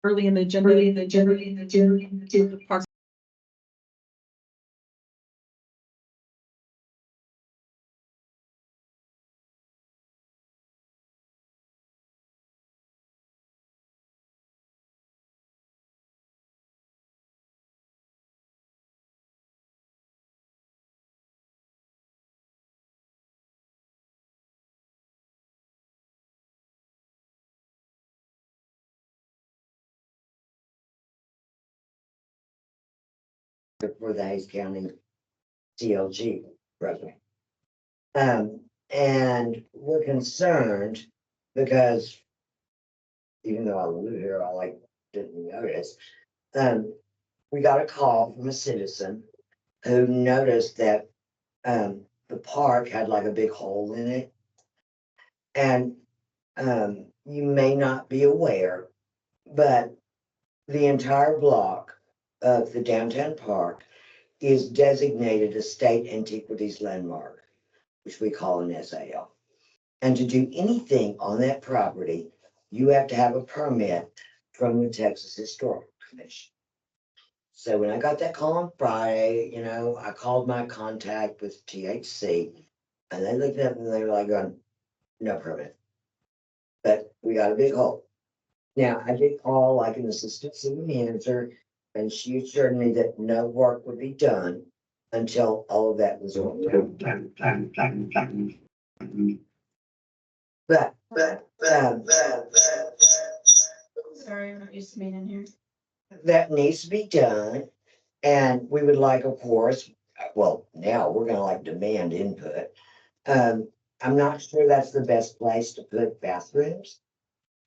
early in the agenda, Parks. For the Hayes County CLG program. And we're concerned because even though I live here, I like didn't notice. We got a call from a citizen who noticed that the park had like a big hole in it. And you may not be aware, but the entire block of the downtown park is designated a state antiquities landmark, which we call an SAL. And to do anything on that property, you have to have a permit from the Texas Historical Commission. So when I got that call on Friday, I called my contact with THC and they looked up and they were like going, no permit. But we got a big hole. Now I did call like an assistant city manager and she assured me that no work would be done until all of that was on. But Sorry, I'm not used to being in here. that needs to be done. And we would like, of course, well, now we're gonna like demand input. I'm not sure that's the best place to put bathrooms,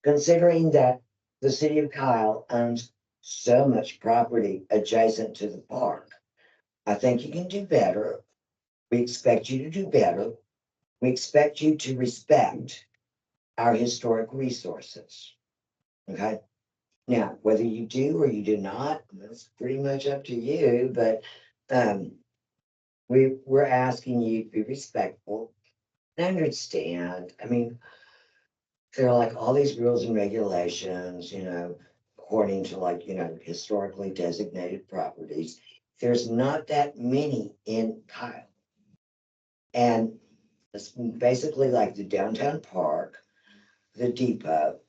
considering that the city of Kyle owns so much property adjacent to the park. I think you can do better. We expect you to do better. We expect you to respect our historic resources. Okay? Now, whether you do or you do not, that's pretty much up to you, but we're asking you to be respectful and understand. I mean, there are like all these rules and regulations, according to like, historically designated properties. There's not that many in Kyle. And it's basically like the downtown park, the depot,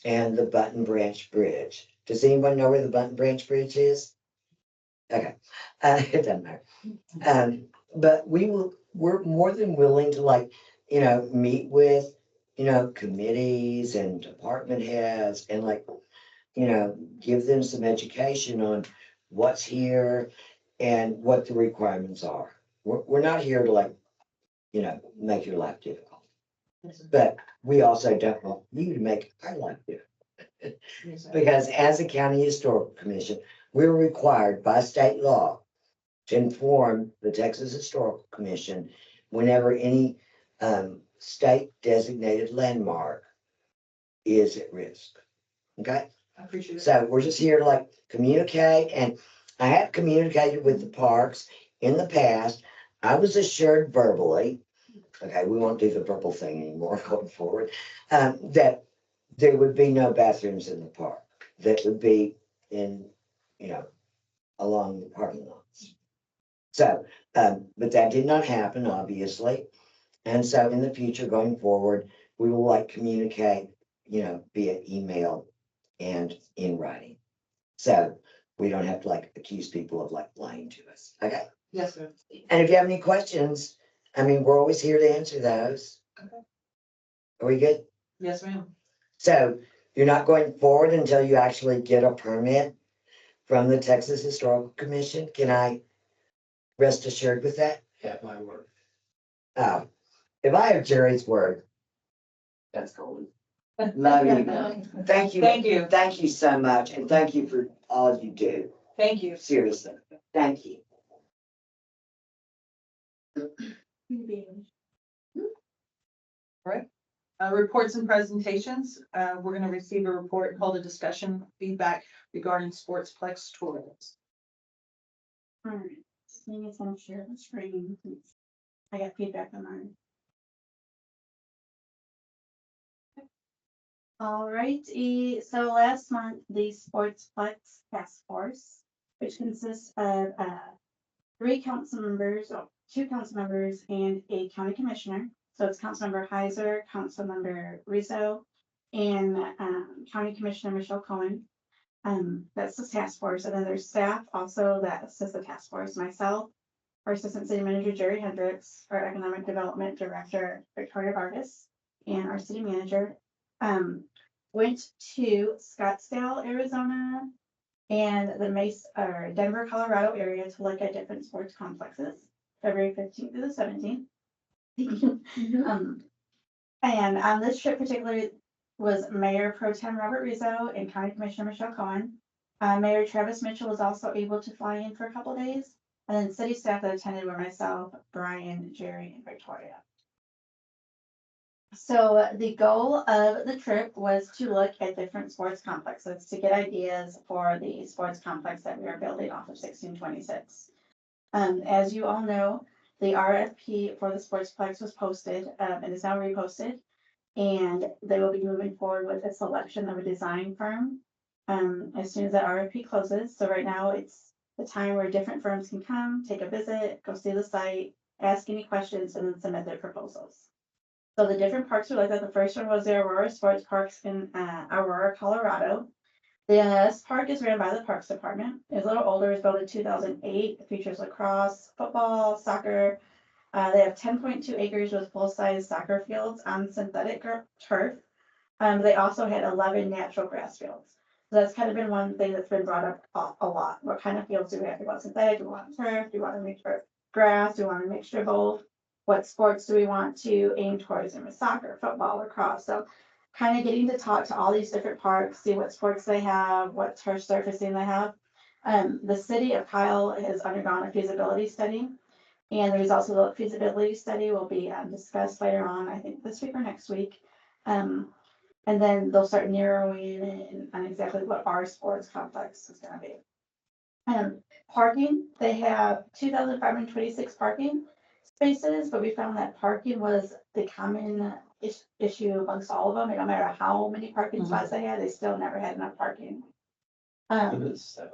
and the Button Branch Bridge. Does anyone know where the Button Branch Bridge is? Okay, it doesn't matter. But we're more than willing to like, meet with, committees and department heads and like, give them some education on what's here and what the requirements are. We're not here to like, make your life difficult. But we also don't want you to make our life difficult. Because as a county historical commission, we're required by state law to inform the Texas Historical Commission whenever any state designated landmark is at risk. Okay? I appreciate it. So we're just here to like communicate, and I have communicated with the parks in the past. I was assured verbally, okay, we won't do the verbal thing anymore going forward, that there would be no bathrooms in the park. That would be in, along the parking lots. So, but that did not happen, obviously. And so in the future going forward, we will like communicate, via email and in writing. So we don't have to like accuse people of like lying to us. Okay. Yes, sir. And if you have any questions, I mean, we're always here to answer those. Okay. Are we good? Yes, ma'am. So you're not going forward until you actually get a permit from the Texas Historical Commission? Can I rest assured with that? Have my word. Oh, if I have Jerry's word, That's golden. love you. Thank you. Thank you. Thank you so much. And thank you for all you do. Thank you. Seriously. Thank you. Reports and presentations. We're going to receive a report called a discussion feedback regarding Sportsplex tours. Alright, seeing as I'm share the screen, since I got feedback on mine. All right, so last month, the Sportsplex Task Force, which consists of, 3 council members, or 2 council members and a county commissioner. So it's Councilmember Heiser, Councilmember Rizzo, and, County Commissioner Michelle Cohen. That's the task force, and then there's staff also that assists the task force, myself, our Assistant City Manager Jerry Hendricks, our Economic Development Director Victoria Vargas, and our City Manager. Went to Scottsdale, Arizona, and the Mesa, or Denver, Colorado area to look at different sports complexes, February 15th through the 17th. And on this trip particularly was Mayor Pro Tem Robert Rizzo and County Commissioner Michelle Cohen. Mayor Travis Mitchell was also able to fly in for a couple days, and then city staff that attended were myself, Brian, Jerry, and Victoria. So the goal of the trip was to look at different sports complexes to get ideas for the sports complex that we are building off of 1626. As you all know, the RFP for the Sportsplex was posted, and is now reposted. And they will be moving forward with a selection of a design firm, as soon as that RFP closes. So right now it's the time where different firms can come, take a visit, go see the site, ask any questions, and then submit their proposals. So the different parks are like that. The first one was the Aurora Sports Parks in Aurora, Colorado. This park is ran by the Parks Department. It's a little older. It was built in 2008. It features lacrosse, football, soccer. They have 10.2 acres with full-size soccer fields on synthetic turf. They also had 11 natural grass fields. So that's kind of been one thing that's been brought up a lot. What kind of fields do we have? Do we want synthetic? Do we want turf? Do we want a mixture of grass? Do we want a mixture of both? What sports do we want to aim towards? And with soccer, football, lacrosse. So kind of getting to talk to all these different parks, see what sports they have, what turf surfacing they have. The city of Kyle has undergone a feasibility study, and the results of the feasibility study will be discussed later on, I think this week or next week. And then they'll start narrowing in on exactly what our sports complex is gonna be. Parking, they have 2,526 parking spaces, but we found that parking was the common issue amongst all of them. No matter how many parking spots they had, they still never had enough parking. It is 7.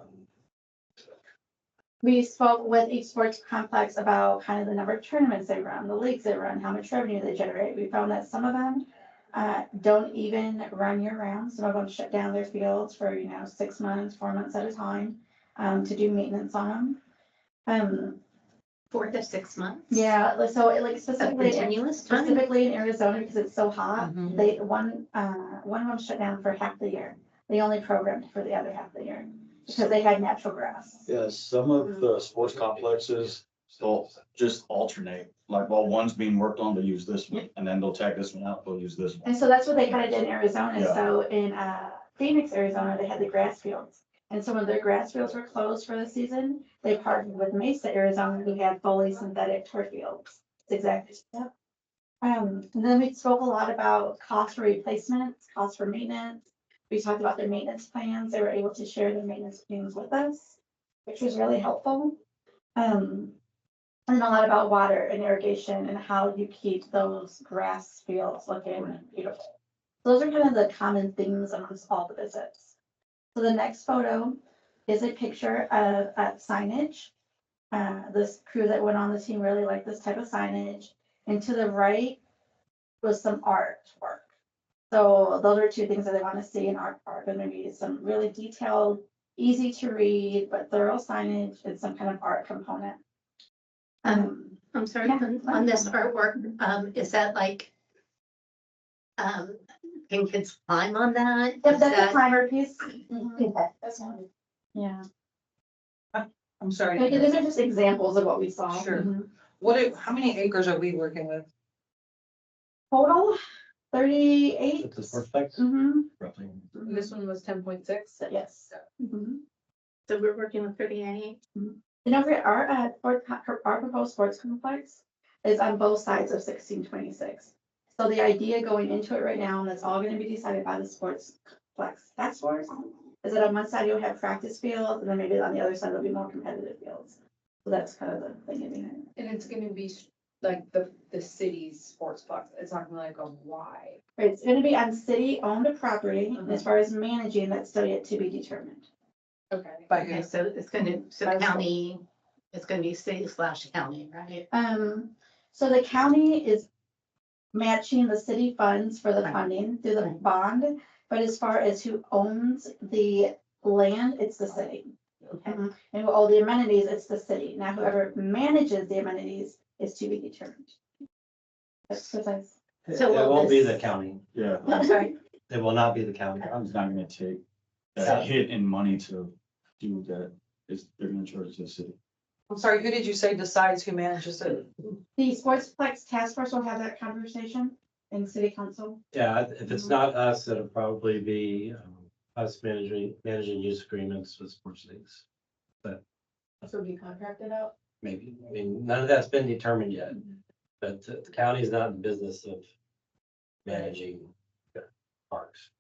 We spoke with each sports complex about kind of the number of tournaments they run, the leagues they run, how much revenue they generate. We found that some of them don't even run year round. Some of them shut down their fields for, 6 months, 4 months at a time, to do maintenance on them. 4 to 6 months. Yeah, so like Of specifically, continuous time. specifically in Arizona, because it's so hot, Mhm. they, one of them shut down for half the year. They only programmed for the other half of the year because they had natural grass. Yeah, some of the sports complexes, they'll just alternate, like while one's being worked on, they'll use this one, and then they'll tag this one out, they'll use this one. And so that's what they kind of did in Arizona. Yeah. So in Phoenix, Arizona, they had the grass fields. And so when their grass fields were closed for the season, they partnered with Mesa, Arizona, who had fully synthetic turf fields. It's exactly. Yep. And then we spoke a lot about cost for replacements, cost for maintenance. We talked about their maintenance plans. They were able to share their maintenance plans with us, which was really helpful. And a lot about water and irrigation and how you keep those grass fields looking beautiful. Those are kind of the common themes amongst all the visits. So the next photo is a picture of signage. This crew that went on the team really liked this type of signage. And to the right was some artwork. So those are 2 things that they want to see in art park. And maybe some really detailed, easy to read, but thorough signage and some kind of art component. I'm sorry, Yeah. on this artwork, is that like, can kids climb on that? If Is that's a that- primer piece. Okay. That's one. Yeah. I'm sorry. Okay, these are just examples of what we saw. Sure. Mhm. How many acres are we working with? Total 38. It's a perfect, Mhm. roughly. This one was 10.6. So, yes. Mhm. So we're working with 38. And don't forget, our proposed sports complex is on both sides of 1626. So the idea going into it right now, and that's all gonna be decided by the sports complex task force, is that on one side you'll have practice fields, and then maybe on the other side there'll be more competitive fields. So that's kind of the thing in behind it. And it's gonna be like the city's sportsplex, it's not gonna like go wide. It's gonna be on city-owned property, and as far as managing, that's still yet to be determined. Okay. By Okay, who? so it's gonna, so By the the county, it's gonna be city/county, right? So the county is matching the city funds for the Right. funding through the Right. bond, but as far as who owns the land, it's the city. Okay. And all the amenities, it's the city. Now whoever manages the amenities is to be determined. That's precise. So It will won't be this- the county. Yeah, I'm sorry. It will not be the county. I'm not gonna take So- that hit in money to do that. They're gonna charge it to the city. I'm sorry, who did you say decides who manages it? The Sportsplex Task Force will have that conversation in city council. Yeah, if it's not us, it'll probably be us managing use agreements with sports leagues. So be contracted out? Maybe, I mean, none of that's been determined yet, but the county's not in the business of managing parks.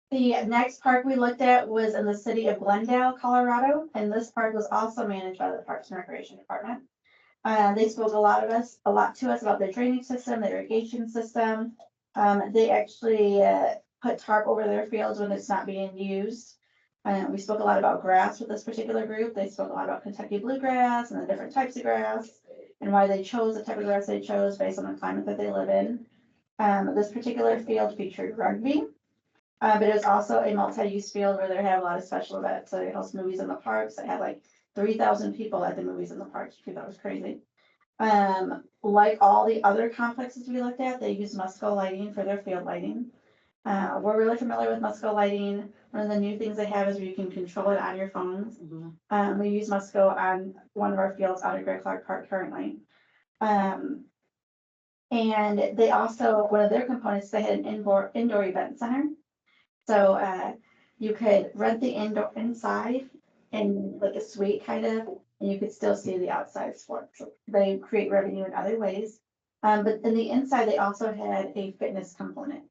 The next park we looked at was in the city of Glendale, Colorado, and this park was also managed by the Parks and Recreation Department. They spoke a lot to us about their drainage system, their irrigation system. They actually put tarp over their fields when it's not being used. We spoke a lot about grass with this particular group. They spoke a lot about Kentucky bluegrass and the different types of grass and why they chose the type of grass they chose based on the climate that they live in. This particular field featured rugby. But it was also a multi-use field where they have a lot of special events. So they host movies in the parks. They had like 3,000 people at the movies in the parks, which I thought was crazy. Like all the other complexes we looked at, they use Musco lighting for their field lighting. We're really familiar with Musco lighting. One of the new things they have is where you can control it on your phones. We use Musco on one of our fields out at Greg Clark Park currently. And they also, one of their components, they had an indoor event center. So you could rent the indoor inside in like a suite kind of, and you could still see the outside sports. So they create revenue in other ways. But in the inside, they also had a fitness component,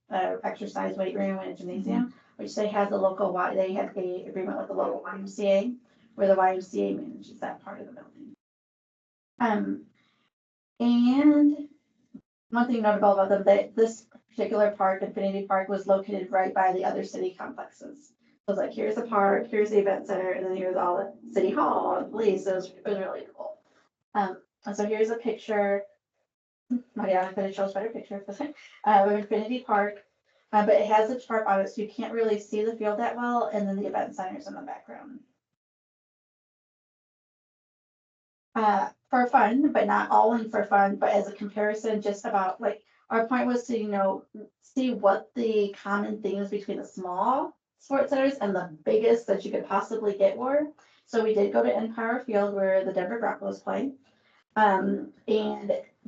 exercise weight room and a gymnasium, which they had the local they had a agreement with the local YMCA, where the YMCA manages that part of the building. And one thing notable about them, that this particular park, Infinity Park, was located right by the other city complexes. So it's like, here's the park, here's the event center, and then here's all the city hall and police. So it was really cool. And so here's a picture. Mariana could have chose better picture of Infinity Park. But it has a tarp on it, so you can't really see the field that well, and then the event center's in the background. For fun, but not all in for fun, but as a comparison, just about like, our point was to, see what the common themes between the small sports centers and the biggest that you could possibly get were. So we did go to Empire Field where the Denver Broncos play. And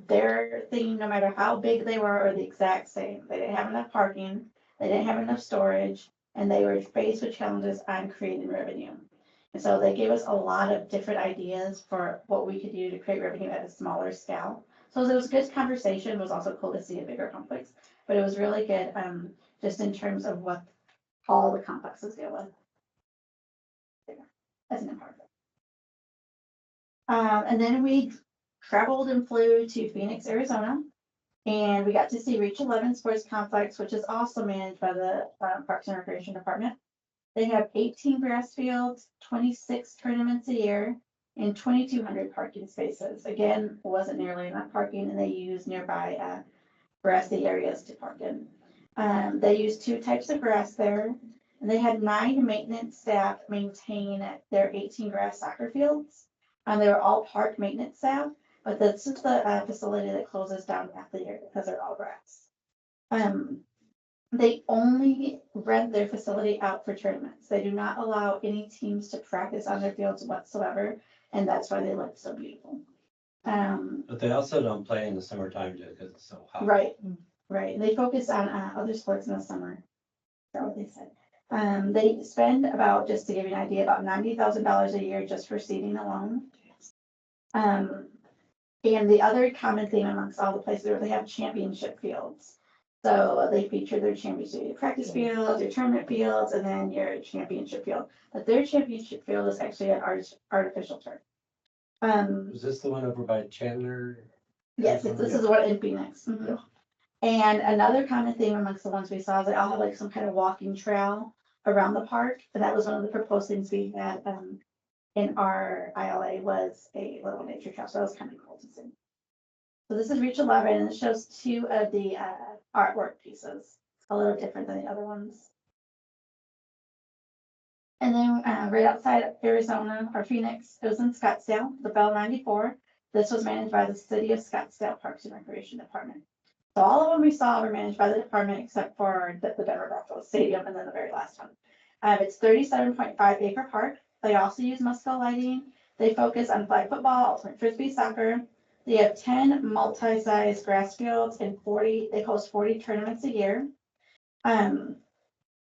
their theme, no matter how big they were, are the exact same. They didn't have enough parking, they didn't have enough storage, and they were faced with challenges on creating revenue. And so they gave us a lot of different ideas for what we could do to create revenue at a smaller scale. So it was a good conversation. It was also cool to see a bigger complex, but it was really good, just in terms of what all the complexes deal with. As an important. And then we traveled and flew to Phoenix, Arizona, and we got to see Reach 11 Sports Complex, which is also managed by the Parks and Recreation Department. They have 18 grass fields, 26 tournaments a year, and 2,200 parking spaces. Again, wasn't nearly enough parking, and they use nearby grassy areas to park in. They use 2 types of grass there, and they had 9 maintenance staff maintain their 18 grass soccer fields. They were all park maintenance staff, but this is the facility that closes down half the year because they're all grass. They only rent their facility out for tournaments. They do not allow any teams to practice on their fields whatsoever, and that's why they look so beautiful. But they also don't play in the summertime just because it's so hot. Right. And they focus on other sports in the summer. That's what they said. They spend about, just to give you an idea, about $90,000 a year just for seating alone. And the other common theme amongst all the places where they have championship fields. So they feature their championship practice fields, your tournament fields, and then your championship field. But their championship field is actually an artificial turf. Is this the one over by Chandler? Yes, this is what in Phoenix. Mhm. And another common theme amongst the ones we saw is they all have like some kind of walking trail around the park. And that was one of the proposed things we had in our ILA was a little nature trail. So that was kind of cool to see. So this is Reach 11 and it shows two of the artwork pieces. A little different than the other ones. And then right outside of Arizona or Phoenix, it was in Scottsdale, the Bell 94. This was managed by the City of Scottsdale Parks and Recreation Department. So all of them we saw were managed by the department except for the Denver Broncos Stadium and then the very last one. It's 37.5 acre park. They also use Musco lighting. They focus on flag football, ultimate frisbee soccer. They have 10 multi-size grass fields and they host 40 tournaments a year. And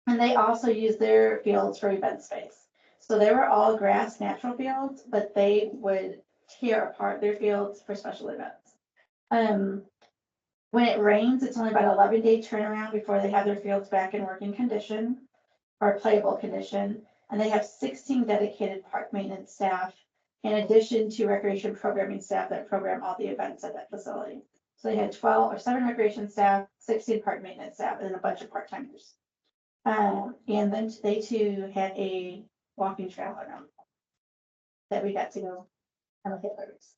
they also use their fields for event space. So they were all grass natural fields, but they would tear apart their fields for special events. When it rains, it's only about 11-day turnaround before they have their fields back in working condition or playable condition. And they have 16 dedicated park maintenance staff in addition to recreation programming staff that program all the events at that facility. So they had 7 recreation staff, 16 park maintenance staff, and then a bunch of part-timers. And then they too had a walking trail around that we got to go and look at birds.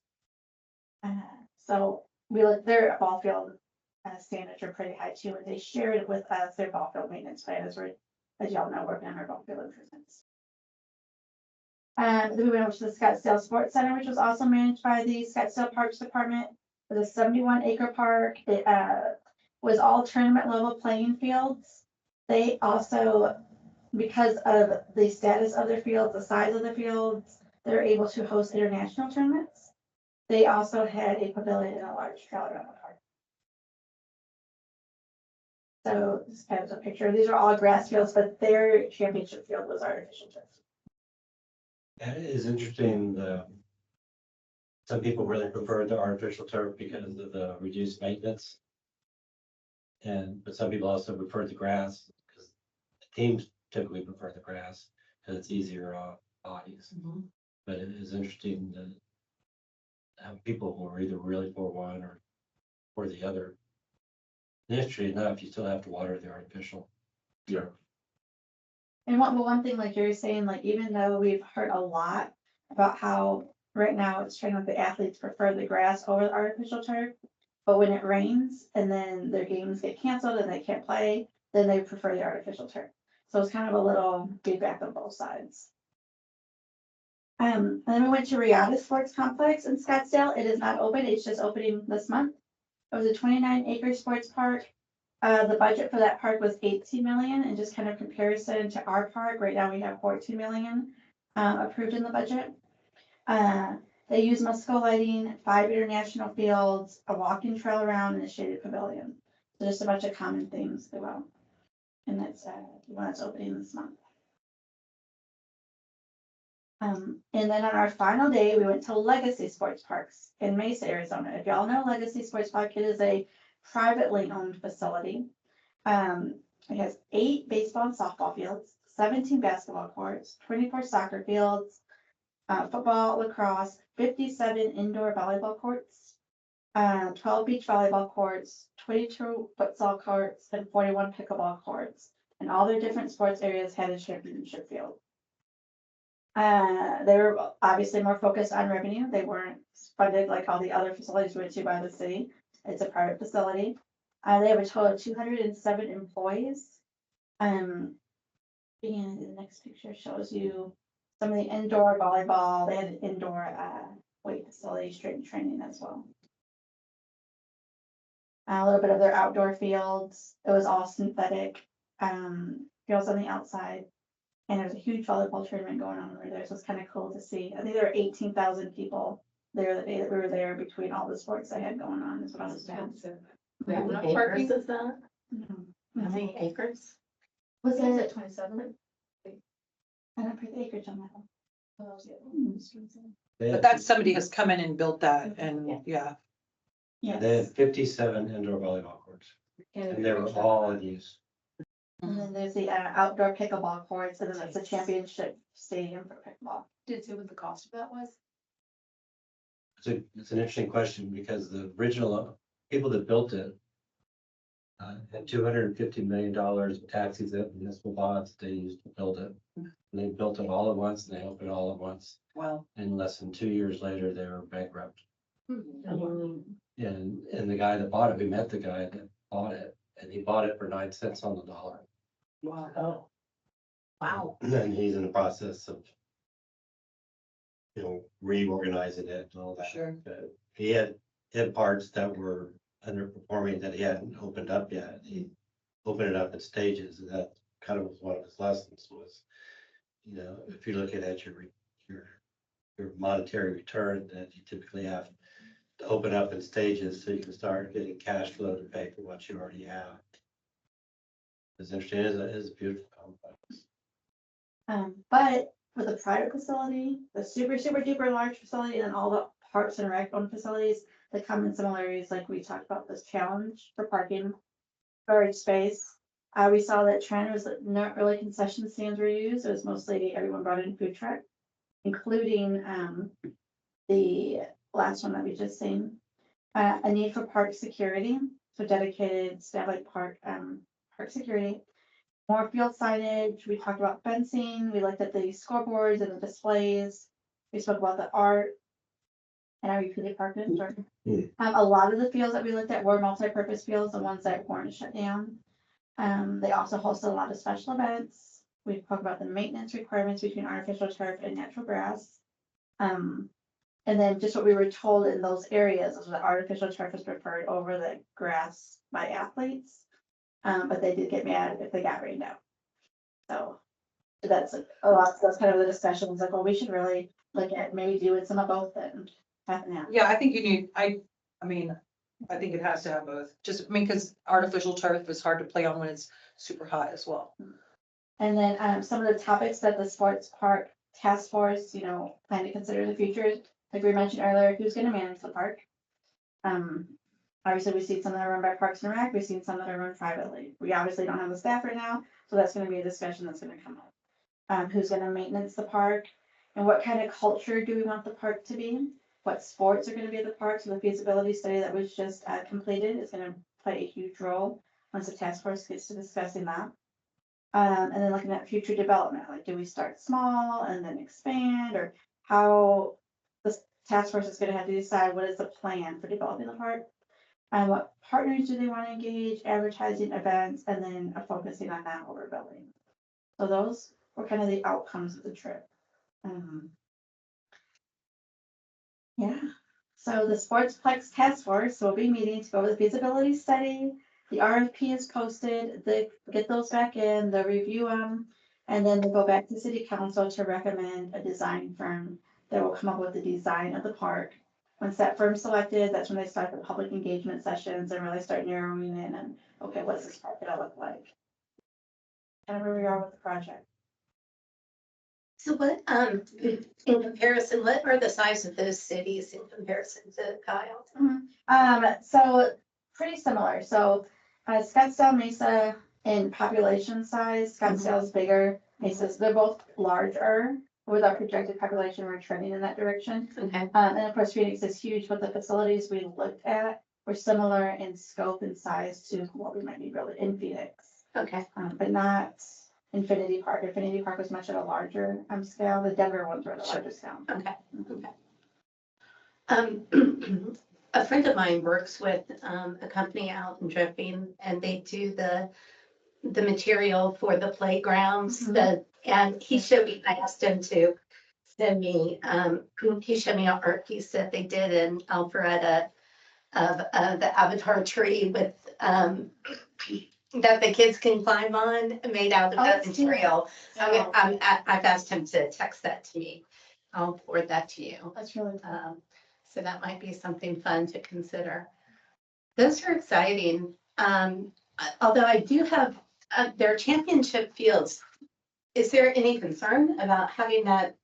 So we looked, their ball field standards are pretty high too, and they shared with us their ball field maintenance plan as y'all know, working on our ball field improvements. Then we went over to the Scottsdale Sports Center, which was also managed by the Scottsdale Parks Department. It was a 71-acre park. It was all tournament level playing fields. They also, because of the status of their fields, the size of the fields, they're able to host international tournaments. They also had a pavilion and a large trail around the park. So this kind of a picture. These are all grass fields, but their championship field was artificial turf. That is interesting. Some people really prefer the artificial turf because of the reduced maintenance. But some people also prefer the grass because the teams typically prefer the grass because it's easier on bodies. But it is interesting to have people who are either really for one or for the other. Interesting enough, you still have to water the artificial. Yeah. And one thing, like you're saying, like even though we've heard a lot about how right now it's trending that the athletes prefer the grass over the artificial turf, but when it rains and then their games get canceled and they can't play, then they prefer the artificial turf. So it's kind of a little feedback on both sides. And then we went to Riata Sports Complex in Scottsdale. It is not open, it's just opening this month. It was a 29-acre sports park. The budget for that park was 18 million, and just kind of comparison to our park, right now we have 14 million approved in the budget. They use Musco lighting, 5 international fields, a walking trail around, and a shaded pavilion. So just a bunch of common themes throughout. And that's the one that's opening this month. And then on our final day, we went to Legacy Sports Parks in Mesa, Arizona. If y'all know Legacy Sports Park, it is a privately owned facility. It has 8 baseball and softball fields, 17 basketball courts, 24 soccer fields, football, lacrosse, 57 indoor volleyball courts, 12 beach volleyball courts, 22 futsal courts, and 41 pickleball courts. And all their different sports areas had a championship field. They were obviously more focused on revenue. They weren't funded like all the other facilities went to by the city. It's a private facility. They have a total of 207 employees. And the next picture shows you some of the indoor volleyball. They had an indoor weight facility, strength training as well. A little bit of their outdoor fields. It was all synthetic fields on the outside. And there's a huge volleyball tournament going on over there, so it's kind of cool to see. I think there were 18,000 people there the day that we were there between all the sports they had going on, is what I was told. How Enough many parking? acres is that? Mhm. How many acres? Was Is it? it 27? I don't put the acreage on that one. But that's somebody has come in and built that and yeah. And they had Yes. 57 indoor volleyball courts, and they were all in use. And then there's the outdoor pickleball courts, and then there's the championship stadium for pickleball. Did it say what the cost of that was? It's an interesting question because the original people that built it had $250 million of taxes and municipal bonds they used to build it. And they built it all at once and they opened it all at once. Well, And less than 2 years later, they were bankrupt. Mhm. And the guy that bought it, we met the guy that bought it and he bought it for 9 cents on the dollar. wow. Oh. Wow. And he's in the process of, reorganizing it and all that. Sure. But he had parts that were underperforming that he hadn't opened up yet. He opened it up in stages, and that kind of was one of his lessons was, if you're looking at your monetary return, that you typically have to open up in stages so you can start getting cash flow to pay for what you already have. It's interesting. It is a beautiful complex. But for the private facility, the super duper large facility, and then all the parks and rec owned facilities, the common similarities, like we talked about, this challenge for parking, storage space. We saw that trend was that not really concession stands were used. It was mostly everyone brought in food truck, including the last one that we just seen. A need for park security, so dedicated staff like park security. More field signage, we talked about fencing, we looked at the scoreboards and the displays, we spoke about the art. And our utility park district. A lot of the fields that we looked at were multi-purpose fields, the ones that weren't shut down. They also hosted a lot of special events. We talked about the maintenance requirements between artificial turf and natural grass. And then just what we were told in those areas was that artificial turf is preferred over the grass by athletes. But they did get mad if they got rained out. So that's a lot, that's kind of the discussion, was like, well, we should really look at maybe doing some of both and half and half. Yeah, I think you need, I think it has to have both, because artificial turf is hard to play on when it's super hot as well. And then some of the topics that the sports park task force, plan to consider in the future, like we mentioned earlier, who's gonna manage the park? Obviously, we've seen some that are run by Parks and Rec, we've seen some that are run privately. We obviously don't have the staff right now, so that's gonna be a discussion that's gonna come up. Who's gonna maintenance the park? And what kind of culture do we want the park to be? What sports are gonna be at the park? So the feasibility study that was just completed is gonna play a huge role once the task force gets to discussing that. And then looking at future development, like do we start small and then expand, or how the task force is gonna have to decide what is the plan for developing the park? And what partners do they want to engage, advertising, events, and then focusing on that what we're building. So those were kind of the outcomes of the trip. Yeah, so the Sportsplex Task Force will be meeting to go over the feasibility study. The RFP is posted, they get those back in, they'll review them, and then they go back to city council to recommend a design firm that will come up with the design of the park. Once that firm's selected, that's when they start the public engagement sessions and really start narrowing in and, okay, what's this park gonna look like? Kind of where we are with the project. So what, in comparison, what are the size of those cities in comparison to Kyle? So pretty similar. So Scottsdale, Mesa in population size, Scottsdale is bigger. Mesa's, they're both larger. With our projected population, we're trending in that direction. Okay. And of course, Phoenix is huge, but the facilities we looked at were similar in scope and size to what we might need really in Phoenix. Okay. But not Infinity Park. Infinity Park was much at a larger scale. The Denver ones were at a larger scale. Okay. A friend of mine works with a company out in Dripping, and they do the material for the playgrounds. And he showed me. I asked him to send me. He showed me an art piece that they did in Alpharetta of the avatar tree with that the kids can climb on, made out of that material. I've asked him to text that to me. I'll forward that to you. That's really cool. So that might be something fun to consider. Those are exciting. Although I do have their championship fields. Is there any concern about having that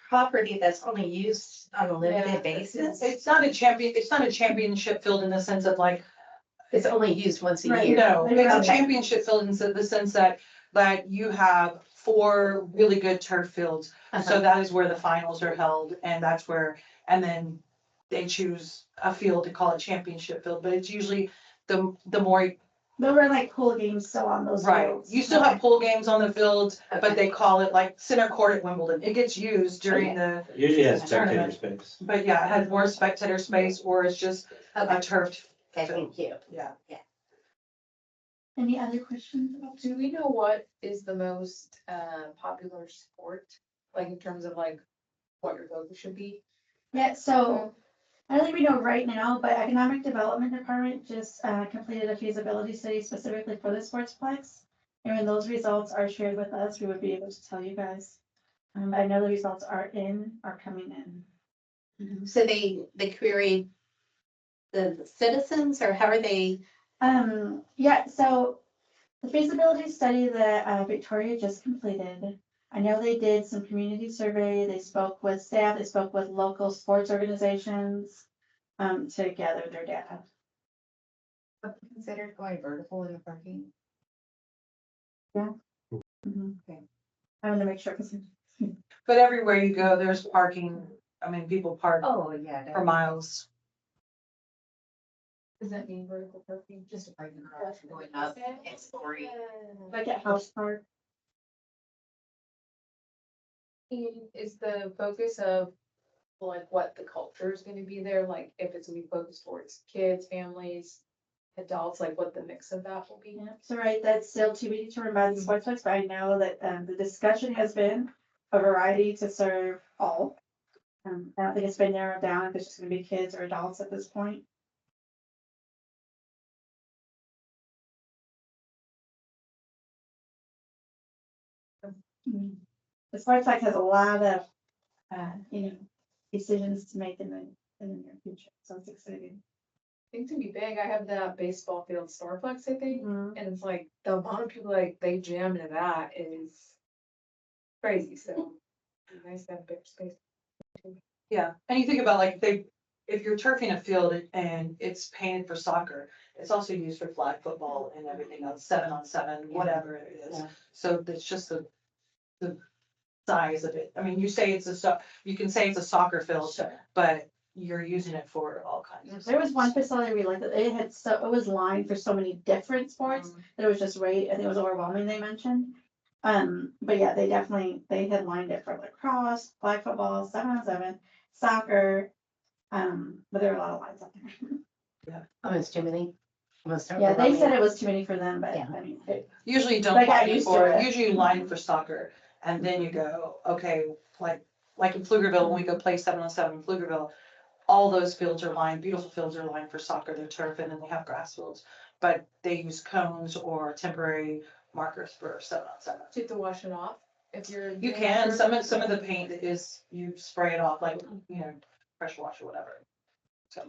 property that's only used on a limited basis? It's not a championship field in the sense of like, It's only used once a Right. year. no, it's a Okay. championship field in the sense that But you have 4 really good turf fields. So Uh-huh. that is where the finals are held, and that's where, and then they choose a field to call it championship field, but it's usually the more, There were like pool games still on those right, fields. you still have pool games on the fields, but Okay. they call it like center court at Wimbledon. It gets used during the, Usually has spectator Tournament. space. but yeah, it has more spectator space, or it's just a Okay, turfed, okay, thank you. yeah. Any other questions about? Do we know what is the most popular sport? Like in terms of like what your focus should be? Yeah, so I don't think we know right now, but Economic Development Department just completed a feasibility study specifically for the sportsplex. And when those results are shared with us, we would be able to tell you guys. I know the results are coming in. So they queried the citizens, or how are they? Yeah, so the feasibility study that Victoria just completed, I know they did some community survey, they spoke with staff, they spoke with local sports organizations to gather their data. Considered going vertical in the parking? Okay. I want to make sure, because But everywhere you go, there's parking. I mean, people park Oh, yeah. for miles. Does that mean vertical parking? Just a parking garage going up, it's free. like at House Park. And is the focus of like what the culture is gonna be there, like if it's gonna be focused towards kids, families, adults, like what the mix of that will be? Yeah, so right, that's still to be determined by the sportsplex, but I know that the discussion has been a variety to serve all. I don't think it's been narrowed down if it's just gonna be kids or adults at this point. The sportsplex has a lot of, decisions to make in the near future, so it's exciting. I think to be big, I have that baseball field Starplex, I think, Mhm. and it's like the amount of people like they jam into that is crazy, so it'd be nice to have a bigger space. Yeah, and you think about like if you're turfing a field and it's painted for soccer, it's also used for flag football and everything else, 7-on-7, whatever it is. Yeah. So that's just the size of it. I mean, you say you can say it's a soccer field, but you're using it for all kinds of. There was one facility we looked at, it was lined for so many different sports, that it was just I think it was overwhelming, they mentioned. But yeah, they had lined it for lacrosse, flag football, 7-on-7, soccer. But there were a lot of lines up there. Almost too many. Almost Yeah, they said overwhelming. it was too many for them, but Yeah. I mean, Usually you don't They got line it used to for, it. usually you line for soccer, and then you go, okay, like in Pflugerville, when we go play 7-on-7 in Pflugerville, all those fields are lined, beautiful fields are lined for soccer, they're turf, and then they have grass fields. But they use cones or temporary markers for 7-on-7. Do you have to wash it off if you're? You doing can, that some of the paint is, you spray it off like, pressure wash or whatever. So,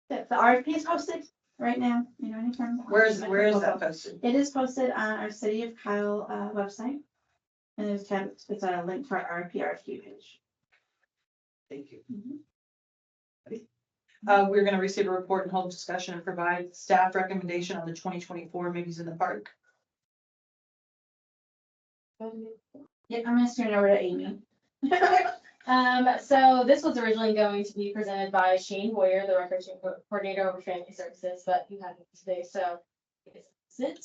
the RFP is posted right now, anytime. where is that posted? It is posted on our City of Kyle website. And it's a link to our RFQ page. Thank you. Mhm. We're gonna receive a report and hold discussion and provide staff recommendation on the 2024 Movies in the Park. Yeah, I'm gonna turn it over to Amy. So this was originally going to be presented by Shane Boyer, the recreation coordinator over family services, but you had it today, so it's it.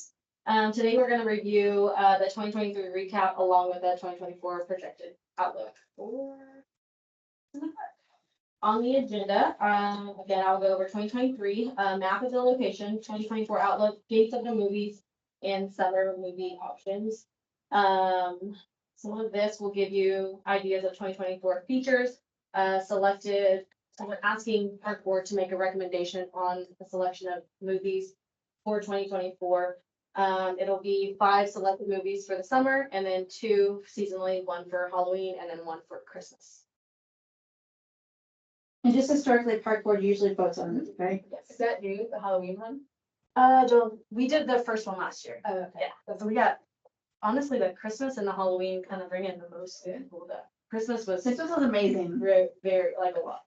Today we're gonna review, the 2023 recap along with the 2024 projected outlook for. On the agenda, again, I'll go over 2023, map of the location, 2024 outlook, dates of the movies, and summer movie options. Some of this will give you ideas of 2024 features, selected. So we're asking Park Board to make a recommendation on the selection of movies for 2024. It'll be 5 selected movies for the summer, and then 2 seasonally, 1 for Halloween, and then 1 for Christmas. And just historically, Park Board usually votes on it, right? Is that new, the Halloween one? We did the first one last year. Oh, okay. Yeah, so we got, honestly, the Christmas and the Halloween kind of bring in the most people. The Christmas was This was amazing. very, very, like a lot.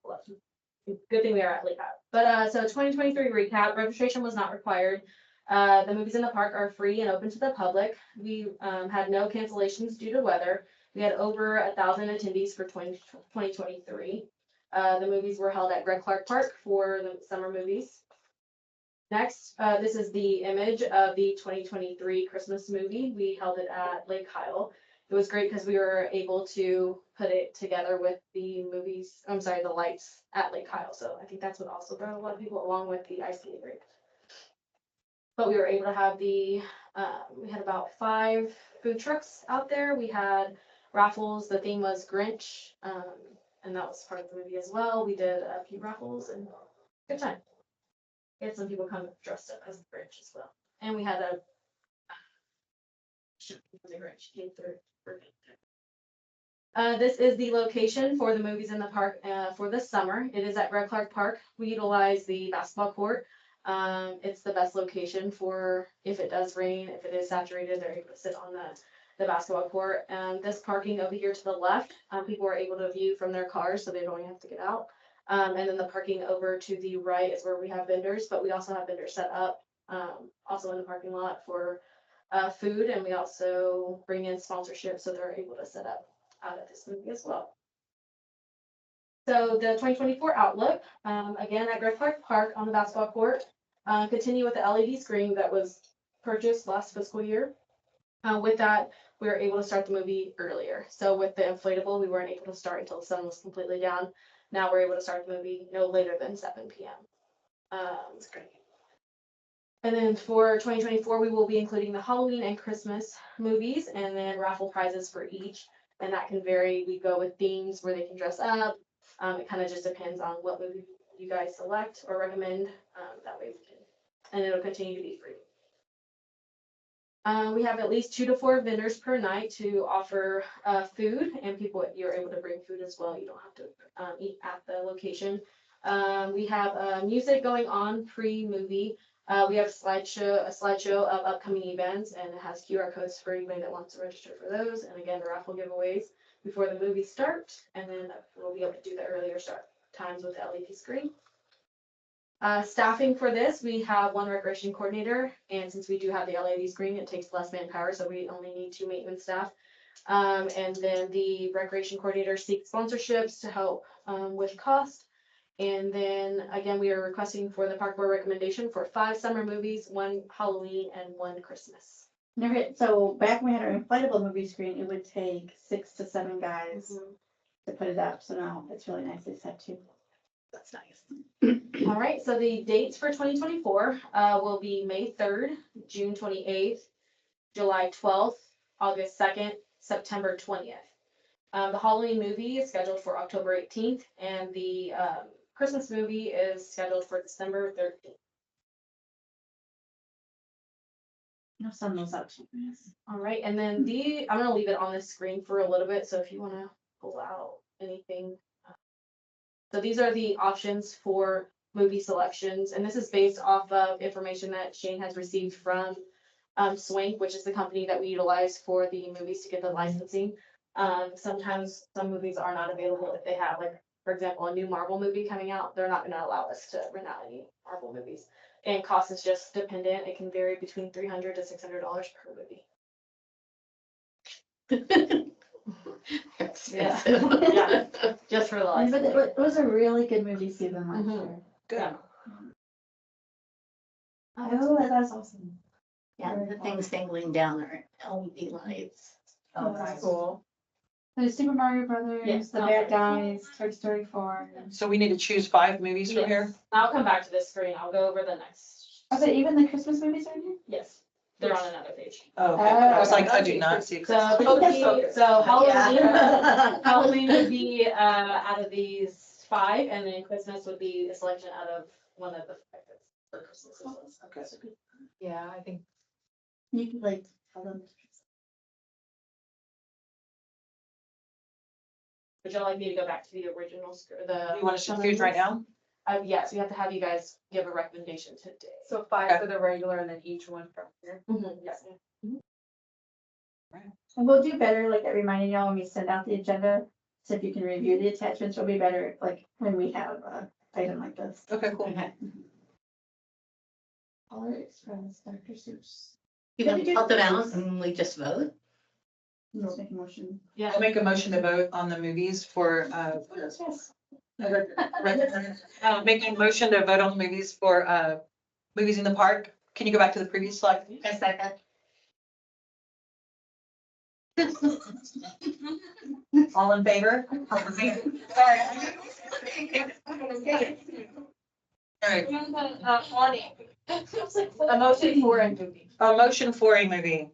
Good thing we are at Lake Out. But, so 2023 recap, registration was not required. The movies in the park are free and open to the public. We had no cancellations due to weather. We had over 1,000 attendees for 2023. The movies were held at Greg Clark Park for the summer movies. Next, this is the image of the 2023 Christmas movie. We held it at Lake Kyle. It was great because we were able to put it together with the the lights at Lake Kyle. So I think that's what also brought a lot of people along with the ice skating rink. But we were able to have we had about 5 food trucks out there. We had raffles. The theme was Grinch, and that was part of the movie as well. We did a few raffles and good time. We had some people come dressed up as the Grinch as well. And we had a the Grinch came through. This is the location for the movies in the park for this summer. It is at Greg Clark Park. We utilize the basketball court. It's the best location for if it does rain, if it is saturated, they're able to sit on the basketball court. And this parking over here to the left, people are able to view from their cars, so they don't have to get out. And then the parking over to the right is where we have vendors, but we also have vendors set up also in the parking lot for food, and we also bring in sponsorship so they're able to set up out at this movie as well. So the 2024 outlook, again at Greg Clark Park on the basketball court, continue with the LED screen that was purchased last fiscal year. With that, we were able to start the movie earlier. So with the inflatable, we weren't able to start until the sun was completely down. Now we're able to start the movie no later than 7 p.m. That's great. And then for 2024, we will be including the Halloween and Christmas movies and then raffle prizes for each. And that can vary. We go with themes where they can dress up. It kind of just depends on what movie you guys select or recommend. That way we can, and it'll continue to be free. We have at least 2 to 4 vendors per night to offer food, and you're able to bring food as well. You don't have to eat at the location. We have music going on pre-movie. We have a slideshow of upcoming events, and it has QR codes for anybody that wants to register for those. And again, the raffle giveaways before the movie start, and then we'll be able to do the earlier start times with the LED screen. Staffing for this, we have 1 recreation coordinator, and since we do have the LED screen, it takes less manpower, so we only need 2 maintenance staff. And then the recreation coordinator seeks sponsorships to help with cost. And then again, we are requesting for the park board recommendation for 5 summer movies, 1 Halloween, and 1 Christmas. So back when we had our inflatable movie screen, it would take 6 to 7 guys to put it up. So now it's really nice. They just have 2. That's nice. All right, so the dates for 2024 will be May 3rd, June 28th, July 12th, August 2nd, September 20th. The Halloween movie is scheduled for October 18th, and the Christmas movie is scheduled for December 13th. No, some of those options. All right, and then I'm gonna leave it on this screen for a little bit, so if you wanna pull out anything. So these are the options for movie selections, and this is based off of information that Shane has received from Swank, which is the company that we utilize for the movies to get the licensing. Sometimes some movies are not available if they have, like, for example, a new Marvel movie coming out, they're not gonna allow us to rent out any Marvel movies. And cost is just dependent. It can vary between $300 to $600 per movie. Yeah. Yeah. Just for the But licensing. it was a really good movie season last year. Good. Oh, that was awesome. Yeah, the things dangling down are LED lights. Oh, that's cool. There's Super Mario Brothers, Yes. The Bad Guys, Toy Story 4. So we need to choose 5 movies from here? Yes. I'll come back to this screen. I'll go over the next. Are there even the Christmas movies are in here? Yes, they're on another page. Oh, okay. I was like, I do not see. So, Christmas. Halloween, Halloween would be out of these 5, and then Christmas would be a selection out of one of the 5 for Christmas as well. Okay. Yeah, I think You could like tell them. Would y'all like me to go back to the original You want us to choose right now? Yes, we have to have you guys give a recommendation today. so 5 for the regular and then each one from here. Yes. And we'll do better, like, at reminding y'all when we send out the agenda, so if you can review the attachments, it'll be better, like, when we have a item like this. Okay, cool. Okay. Polar Express, Dr. Seuss. You want to help them out and we just vote? We'll make a motion. Yeah. I'll make a motion to vote on the movies for, Yes. making a motion to vote on the movies for, movies in the park. Can you go back to the previous slide? A second. All in favor? Sorry. All right, A motion for a movie. a motion for a movie.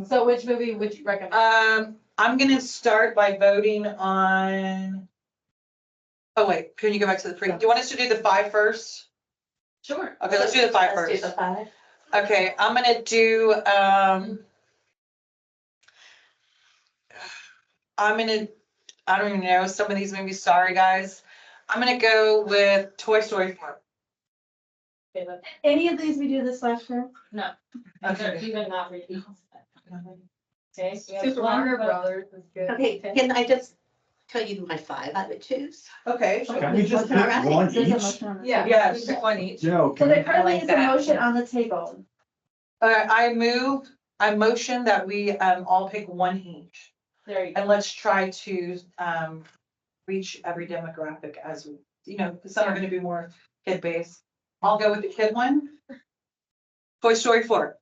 So which movie would you recommend? I'm gonna start by voting on. Oh, wait, can you go back to the do you want us to do the 5 first? Sure. Okay, let's do the 5 Let's do first. the 5. Okay, I'm gonna do, I don't even know some of these movies, sorry, guys. I'm gonna go with Toy Story 4. Any of these we do this last year? No. Okay. You did not read. Okay. we have Super one Mario vote. Brothers is good. Okay, can I just tell you my 5 I would choose? Okay. Can we just pick Alright. one There's a each? motion on the Yeah. table. Yes. we pick one each. Joe, So there can currently like is a that. motion on the table. I motion that we, all pick one each. There you go. And let's try to, reach every demographic as we, some are gonna be more kid-based. I'll go with the kid one. Toy Story 4.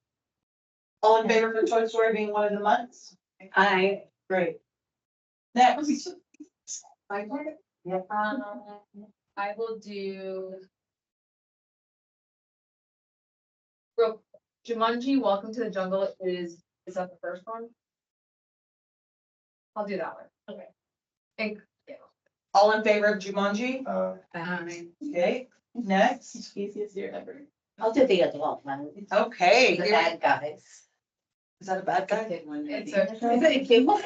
All in favor for Toy Story being one of the months? Great. Next. My part? Yeah. I will do. Real, Jumanji, Welcome to the Jungle is that the first one? I'll do that one. Okay. And, yeah. All in favor of Jumanji? Okay, next. Easiest year ever. I'll do the adult one. Okay. The here- bad guys. Is that a bad guy? It's Is it a kid one?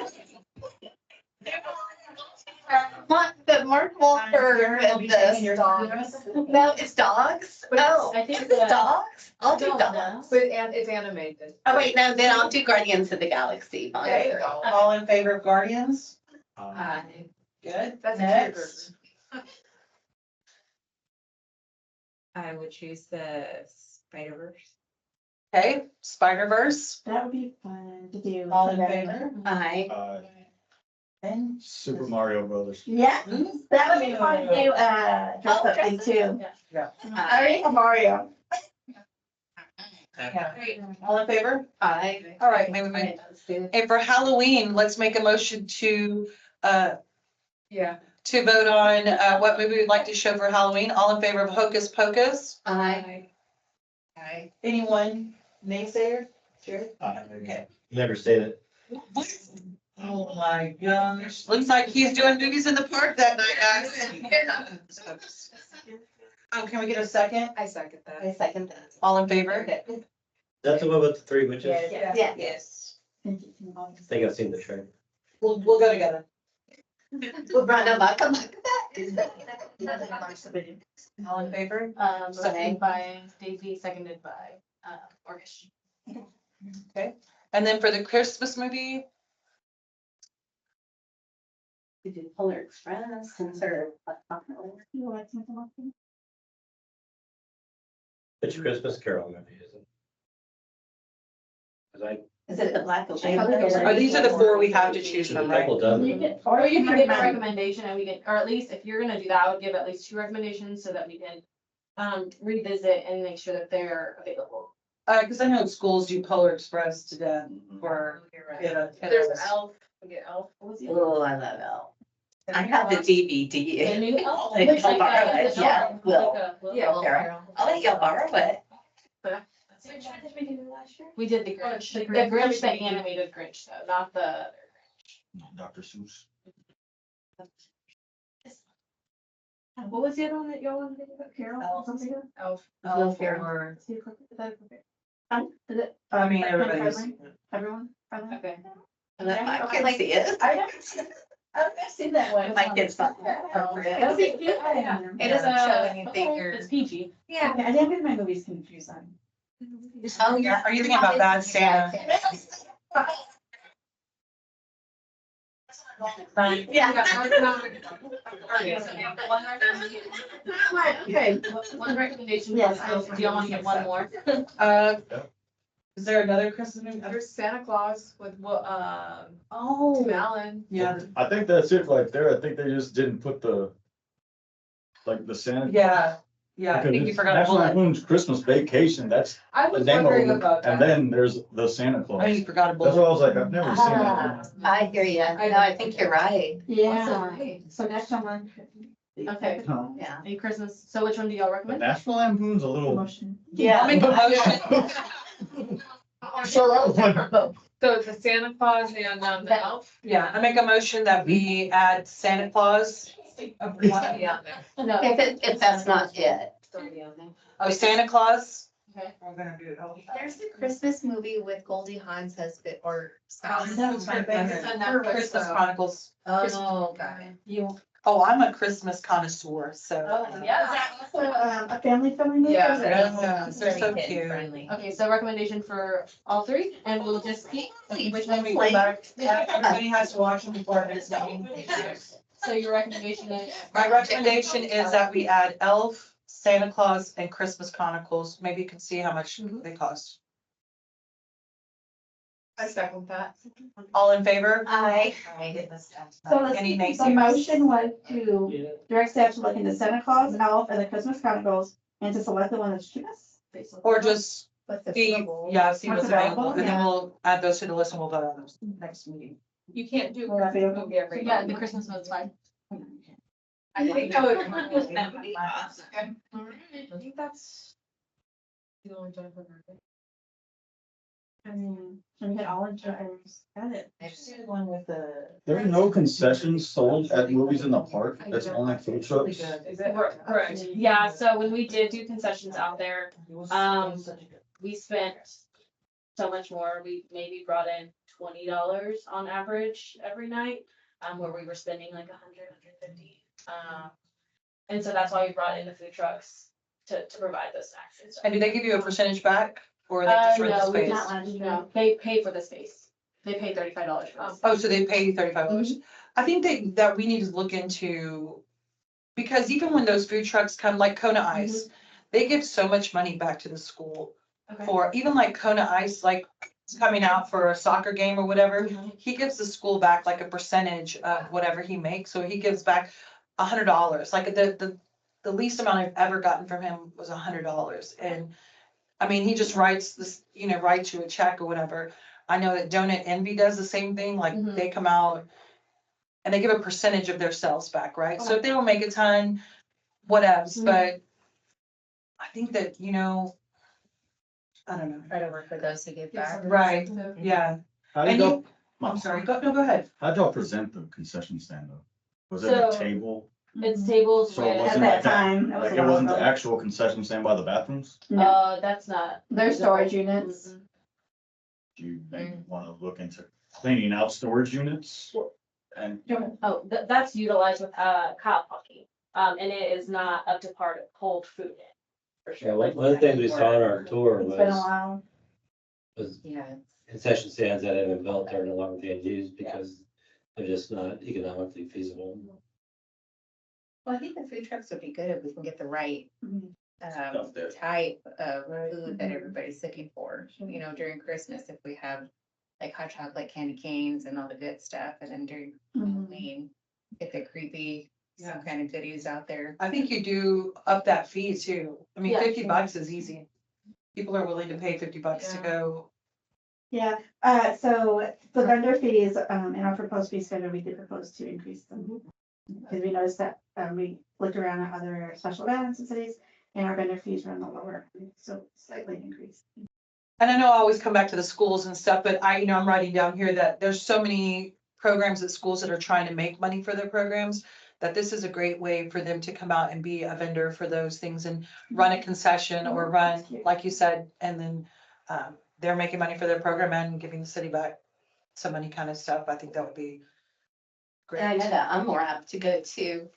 What, the Mark Wahlberg and the dogs. No, it's dogs? No, I think is it the- dogs? I'll do don't know. dogs. But and it's animated. Oh, wait, no, then I'll do Guardians of the Galaxy. Fine. Okay, all in favor of Guardians? Good, That's a next. I would choose the Spider-Verse. Okay, Spider-Verse, That would be fun to do. all in for favor? I, And Super Mario Brothers. Yeah, that would be fun to do, dress up thing too. I already have Mario. yeah, all in favor? I. All right, maybe, and for Halloween, let's make a motion to Yeah. vote on, what movie we'd like to show for Halloween. All in favor of Hocus Pocus? I. Anyone naysayer? Sure. Okay. Never say that. Oh my gosh, looks like he's doing movies in the park that night, guys. Oh, can we get a second? I second that. I second that. All in favor? That's the one with the 3 witches? Yeah. Yeah. Yes. I think I've seen the trailer. We'll go together. We'll run them up, come back. All in favor? Seconded by Daisy, seconded by, Orkish. And then for the Christmas movie, We did Polar Express, since they're. You want something like that? Which Christmas Carol movie is it? 'Cause Is it the Black? these are the 4 we have to choose there's a from, right? couple dozen. You can- Or you can give a recommend. recommendation and we can, or at least if you're gonna do that, I would give at least 2 recommendations so that we can revisit and make sure that they're available. Cause I know schools do Polar Express to death for, There's Elf. We get Elf. What was the Oh, I love Elle. I have the DVD. The new elf? Like, Looks I'll like borrow a- it, yeah, like will. a little Yeah, elf. Carol. I'll let you borrow it. We did the Grinch, the Grinch, the animated Grinch though, not the. Dr. Seuss. What was the other one that y'all wanted to do? Carol? Elf. Something? Elf. Oh, Carol. for, Is that appropriate? Is it? I mean, Friendly? everybody's. Everyone? Friendly? Okay. And then my kids see it. I've never seen that one. My kids thought that. That'd be cute. It doesn't show anything Okay, or. It's PG. Yeah. Okay, I didn't get my movies confused on. Oh, yeah. Are you thinking about Bad Santa? Okay. One recommendation. Yes, Do y'all want to get one more? Is there another Christmas movie? There's Santa Claus with, Oh, Tim Allen. yeah, I think that's it right there. I think they just didn't put the, like, the Santa. yeah, I Because think you it's forgot a National bullet. Lampoon's Christmas Vacation, that's I the was name of wondering it, about and that. then there's the Santa I Claus. think you forgot a That's what I bullet. was like, I've never seen Ah, it. I hear you. No, I think you're right. Yeah, so next one. Okay. Yeah. A Christmas, so which one do y'all The recommend? National Lampoon's a little. Motion. I'll Yeah. make a motion. So I was wondering. So it's a Santa Claus and, the elf. Yeah, I make a motion that we add Santa Claus. Yeah. No. If that's not it. Oh, Santa Claus. Okay. We're gonna do it. There's a Christmas movie with Goldie Hawn's husband or spouse. That's my favorite. Christmas Chronicles. Oh, got it. Oh, I'm a Christmas connoisseur, so. Oh, yeah. So, a family film movie? Yeah. Yeah, they're Very so kid cute. friendly. Okay, so recommendation for all three, and we'll just keep, which one we Wait, yeah, everybody has to watch them before it's done. So your recommendation is? My recommendation is that we add Elf, Santa Claus, and Christmas Chronicles. Maybe you can see how much they cost. I second that. All in favor? I, So Any the naysayers? motion was to direct staff to look into Santa Claus, Elf, and the Christmas Chronicles, and to select the one that's cheapest. Or just What's see, available? yeah, see what's What's available, available, and then yeah. we'll add those to the list and we'll vote on those next meeting. You can't do a Will that be Christmas okay? movie every Yeah, year. the Christmas one's fine. I think that would. I think that's. The only Jennifer Garner. I mean, we had all insurance, got it. One with the. There's no concessions sold at movies in the park, it's only food trucks. Is it? Correct. Yeah, so when we did do concessions out there, we spent so much more. We maybe brought in $20 on average every night, where we were spending like 150. And so that's why we brought in the food trucks to provide those snacks and stuff. And do they give you a percentage back, or they just rent the No, we space? Not last year. No, they pay for the space. They pay $35 for this. Oh, so they pay you $35. I think that we need to look into, because even when those food trucks come, like Kona Ice, they give so much money back to the school Okay. for, even like Kona Ice, like it's coming out for a soccer game or whatever, he gives the school back like a percentage of whatever he makes, so he gives back $100, like the least amount I've ever gotten from him was $100, and I mean, he just writes this, writes you a check or whatever. I know that Donut Envy does the same thing, like Mhm. they come out and they give a percentage of their sales back, right? So if they don't make a ton, whatevs, Mhm. but I think that, I don't know. Try to work with those to give back. Right, yeah. How did And y'all, I'm sorry, go ahead. how'd y'all present the concession stand though? Was it a So- table? It's tables So it with, At wasn't that like that, time, like it wasn't the actual concession stand by the bathrooms? No, that's not. they're storage units. Mhm. Do you maybe wanna look into cleaning out storage units? And Oh, that's utilized with, Kyle Hockey. And it is not up to par to hold food in, for Yeah, sure. one of the things we saw on our tour It's been a was while. Yeah. concession stands that have been built there no longer being used because they're just not economically feasible. Well, I think the food trucks would be good if we can get the right Stuff there. type of food that everybody's looking for, during Christmas, if we have like hot chocolate, candy canes and all the good stuff, and then during Halloween, get the creepy, some kind of goodies out there. I think you do up that fee too. I mean, Yeah. $50 is easy. People are willing to pay $50 to Yeah. go. Yeah, so the vendor fees, in our proposed fee schedule, we did propose to increase them. Because we noticed that, we looked around at other special events in cities, and our vendor fees were on the lower, so slightly increased. And I know I always come back to the schools and stuff, but I'm writing down here that there's so many programs at schools that are trying to make money for their programs, that this is a great way for them to come out and be a vendor for those things and run a concession or run, like you said, and then they're making money for their program and giving the city back some money kind of stuff. I think that would be and I great. know that I'm more apt to go to,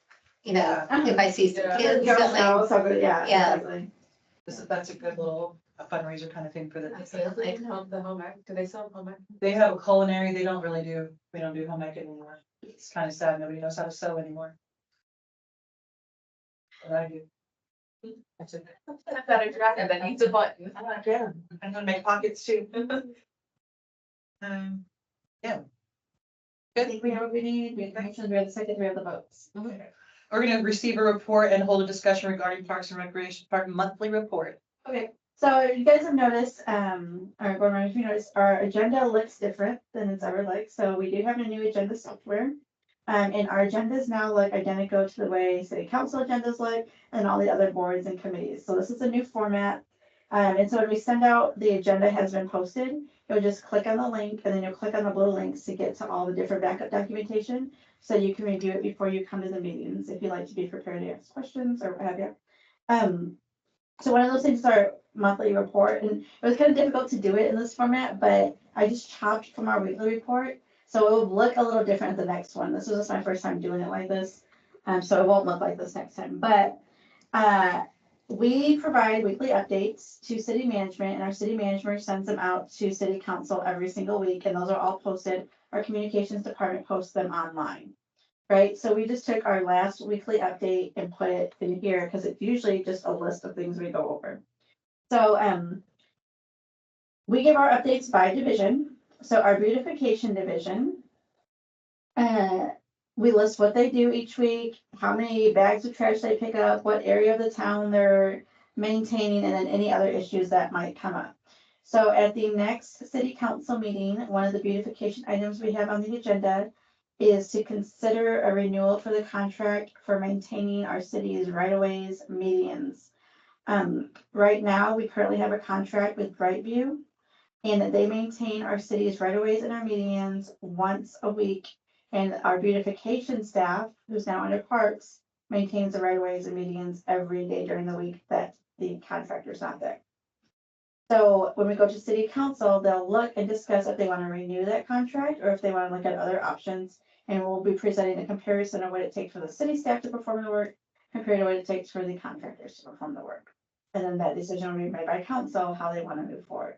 Yeah. if I see some Yeah. kids Girl selling. Scouts, so good, yeah, Yeah. exactly. That's a good little a fundraiser kind of thing for the. Absolutely. The home ec, do they sell home ec? They have a culinary, we don't do home ec anymore. It's kind of sad, nobody knows how to sew anymore. But I do. That's it. That attractive, that needs a button. Yeah, I'm gonna make pockets too. Yeah. I think we have what we need, we have the motions, we have the second, we have the votes. We're gonna receive a report and hold a discussion regarding Parks and Recreation Park monthly report. Okay, so you guys have noticed, or board members, you noticed our agenda looks different than it's ever looked, so we do have a new agenda software. And our agendas now look identical to the way city council agendas look and all the other boards and committees. So this is a new format. And so when we send out, the agenda has been posted, you'll just click on the link and then you'll click on the blue links to get to all the different backup documentation. So you can review it before you come to the meetings, if you like to be prepared to ask questions or what have you. So one of those things is our monthly report, and it was kind of difficult to do it in this format, but I just chopped from our weekly report. So it will look a little different the next one. This was just my first time doing it like this. So it won't look like this next time, but, we provide weekly updates to city management, and our city manager sends them out to city council every single week, and those are all posted. Our communications department posts them online. Right, so we just took our last weekly update and put it in here, because it's usually just a list of things we go over. So, we give our updates by division. So our beautification division, we list what they do each week, how many bags of trash they pick up, what area of the town they're maintaining, and then any other issues that might come up. So at the next city council meeting, one of the beautification items we have on the agenda is to consider a renewal for the contract for maintaining our city's right-of-ways, medians. Right now, we currently have a contract with Brightview, and that they maintain our city's right-of-ways and our medians once a week. And our beautification staff, who's now under Parks, maintains the right-of-ways and medians every day during the week that the contractor's not there. So when we go to city council, they'll look and discuss if they want to renew that contract or if they want to look at other options. And we'll be presenting a comparison of what it takes for the city staff to perform the work compared to what it takes for the contractors to perform the work. And then that decision will be made by council, how they want to move forward.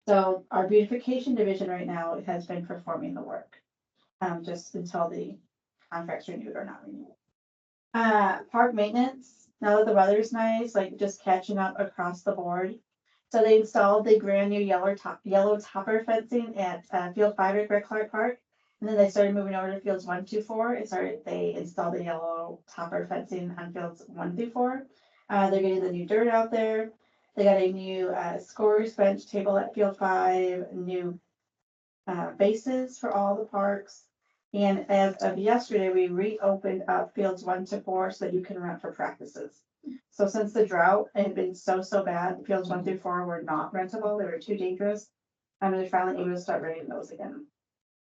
So our beautification division right now has been performing the work, just until the contract's renewed or not renewed. Park maintenance, now that the weather's nice, like just catching up across the board. So they installed the brand new yellow topper fencing at Field 5 at Greg Clark Park. And then they started moving over to fields 1 through 4. They installed the yellow topper fencing on fields 1 through 4. They're getting the new dirt out there. They got a new scorer's bench table at field 5, new bases for all the parks. And as of yesterday, we reopened up fields 1 to 4 so that you can rent for practices. So since the drought had been so bad, fields 1 through 4 were not rentable. They were too dangerous. And they're finally able to start renting those again.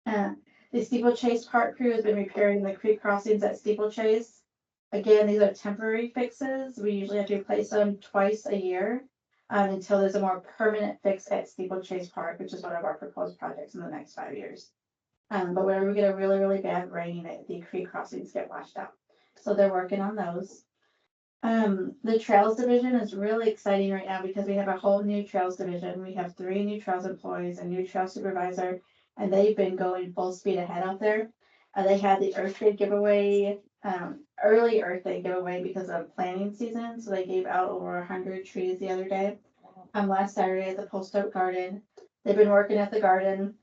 The Steeplechase Park crew has been repairing the creek crossings at Steeplechase. Again, these are temporary fixes. We usually have to replace them twice a year until there's a more permanent fix at Steeplechase Park, which is one of our proposed projects in the next 5 years. But whenever we get a really bad rain, the creek crossings get washed out. So they're working on those. The trails division is really exciting right now because we have a whole new trails division. We have 3 new trails employees, a new trail supervisor, and they've been going full speed ahead out there. They had the Earth Day giveaway, early Earth Day giveaway because of planting season. So they gave out over 100 trees the other day. Last Saturday at the Post Oak Garden. They've been working at the garden.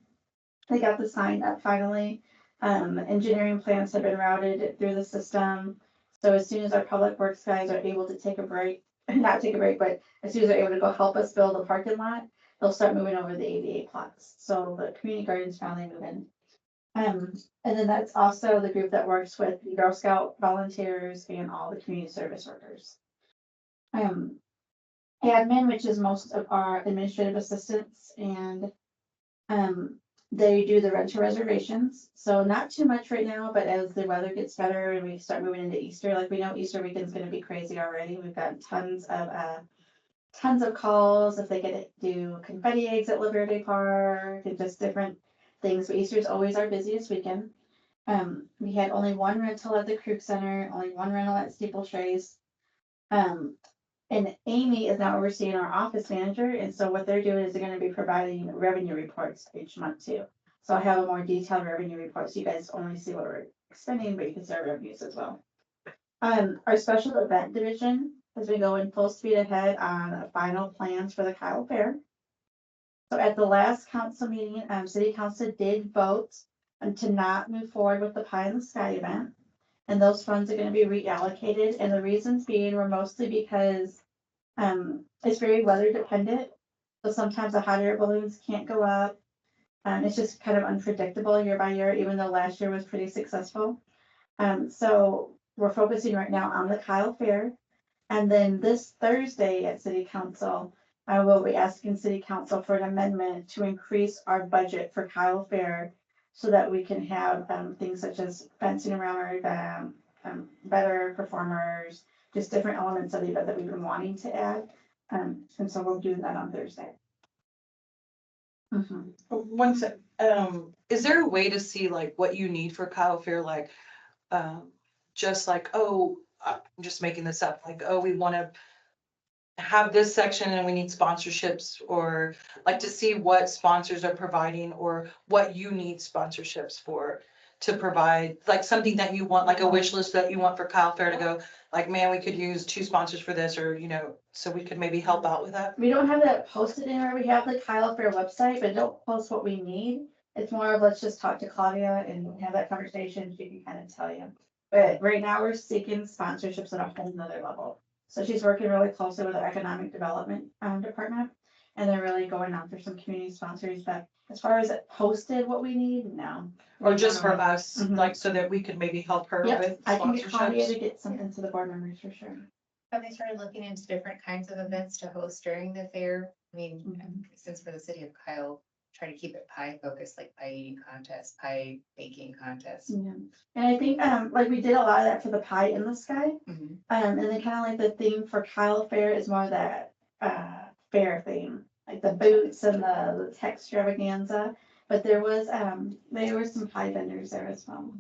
They got the sign up finally. Engineering plans have been routed through the system. So as soon as our public works guys are able to take a break, not take a break, but as soon as they're able to go help us build a parking lot, they'll start moving over the ADA plots. So the community gardens finally moving. And then that's also the group that works with the Girl Scout volunteers and all the community service workers. Admin, which is most of our administrative assistants, and they do the renter reservations. So not too much right now, but as the weather gets better and we start moving into Easter, like we know Easter weekend's going to be crazy already. We've got tons of calls if they get to do confetti eggs at Liberty Park and just different things. But Easter is always our busiest weekend. We had only 1 rental at the Creek Center, only 1 rental at Steeplechase. And Amy is now overseeing our office manager, and so what they're doing is they're gonna be providing revenue reports each month too. So I have a more detailed revenue report, so you guys only see what we're spending, but you can see our revenues as well. Our special event division has been going full speed ahead on final plans for the Kyle Fair. So at the last council meeting, city council did vote to not move forward with the Pie in the Sky event. And those funds are gonna be reallocated, and the reasons being were mostly because it's very weather dependent. So sometimes the hot air balloons can't go up. It's just kind of unpredictable year by year, even though last year was pretty successful. So we're focusing right now on the Kyle Fair. And then this Thursday at city council, I will be asking city council for an amendment to increase our budget for Kyle Fair so that we can have things such as fencing around our event, better performers, just different elements of the event that we've been wanting to add. And so we'll do that on Thursday. Mhm. One sec, is there a way to see like what you need for Kyle Fair, like, just like, oh, I'm just making this up, like, oh, we wanna have this section and we need sponsorships, or like to see what sponsors are providing or what you need sponsorships for to provide, like something that you want, like a wish list that you want for Kyle Fair to go, like, man, we could use 2 sponsors for this, or, so we could maybe help out with that. We don't have that posted anywhere. We have the Kyle Fair website, but don't post what we need. It's more of let's just talk to Claudia and have that conversation. She can kind of tell you. But right now we're seeking sponsorships at a whole nother level. So she's working really closely with our economic development department. And they're really going after some community sponsors. But as far as it posted what we need, no. Or just for us, Mhm. like, so that we could maybe help her Yep, with I can get Claudia to sponsorships. get something to the board members for sure. Have they started looking into different kinds of events to host during the fair? I mean, Mhm. since for the city of Kyle, try to keep it pie focused, like pie eating contest, pie baking contest. Yeah. And I think, like we did a lot of that for the Pie in the Sky. Mhm. And then kind of like the theme for Kyle Fair is more that, fair theme, like the boots and the tech extravaganza. But there were some pie vendors there as well.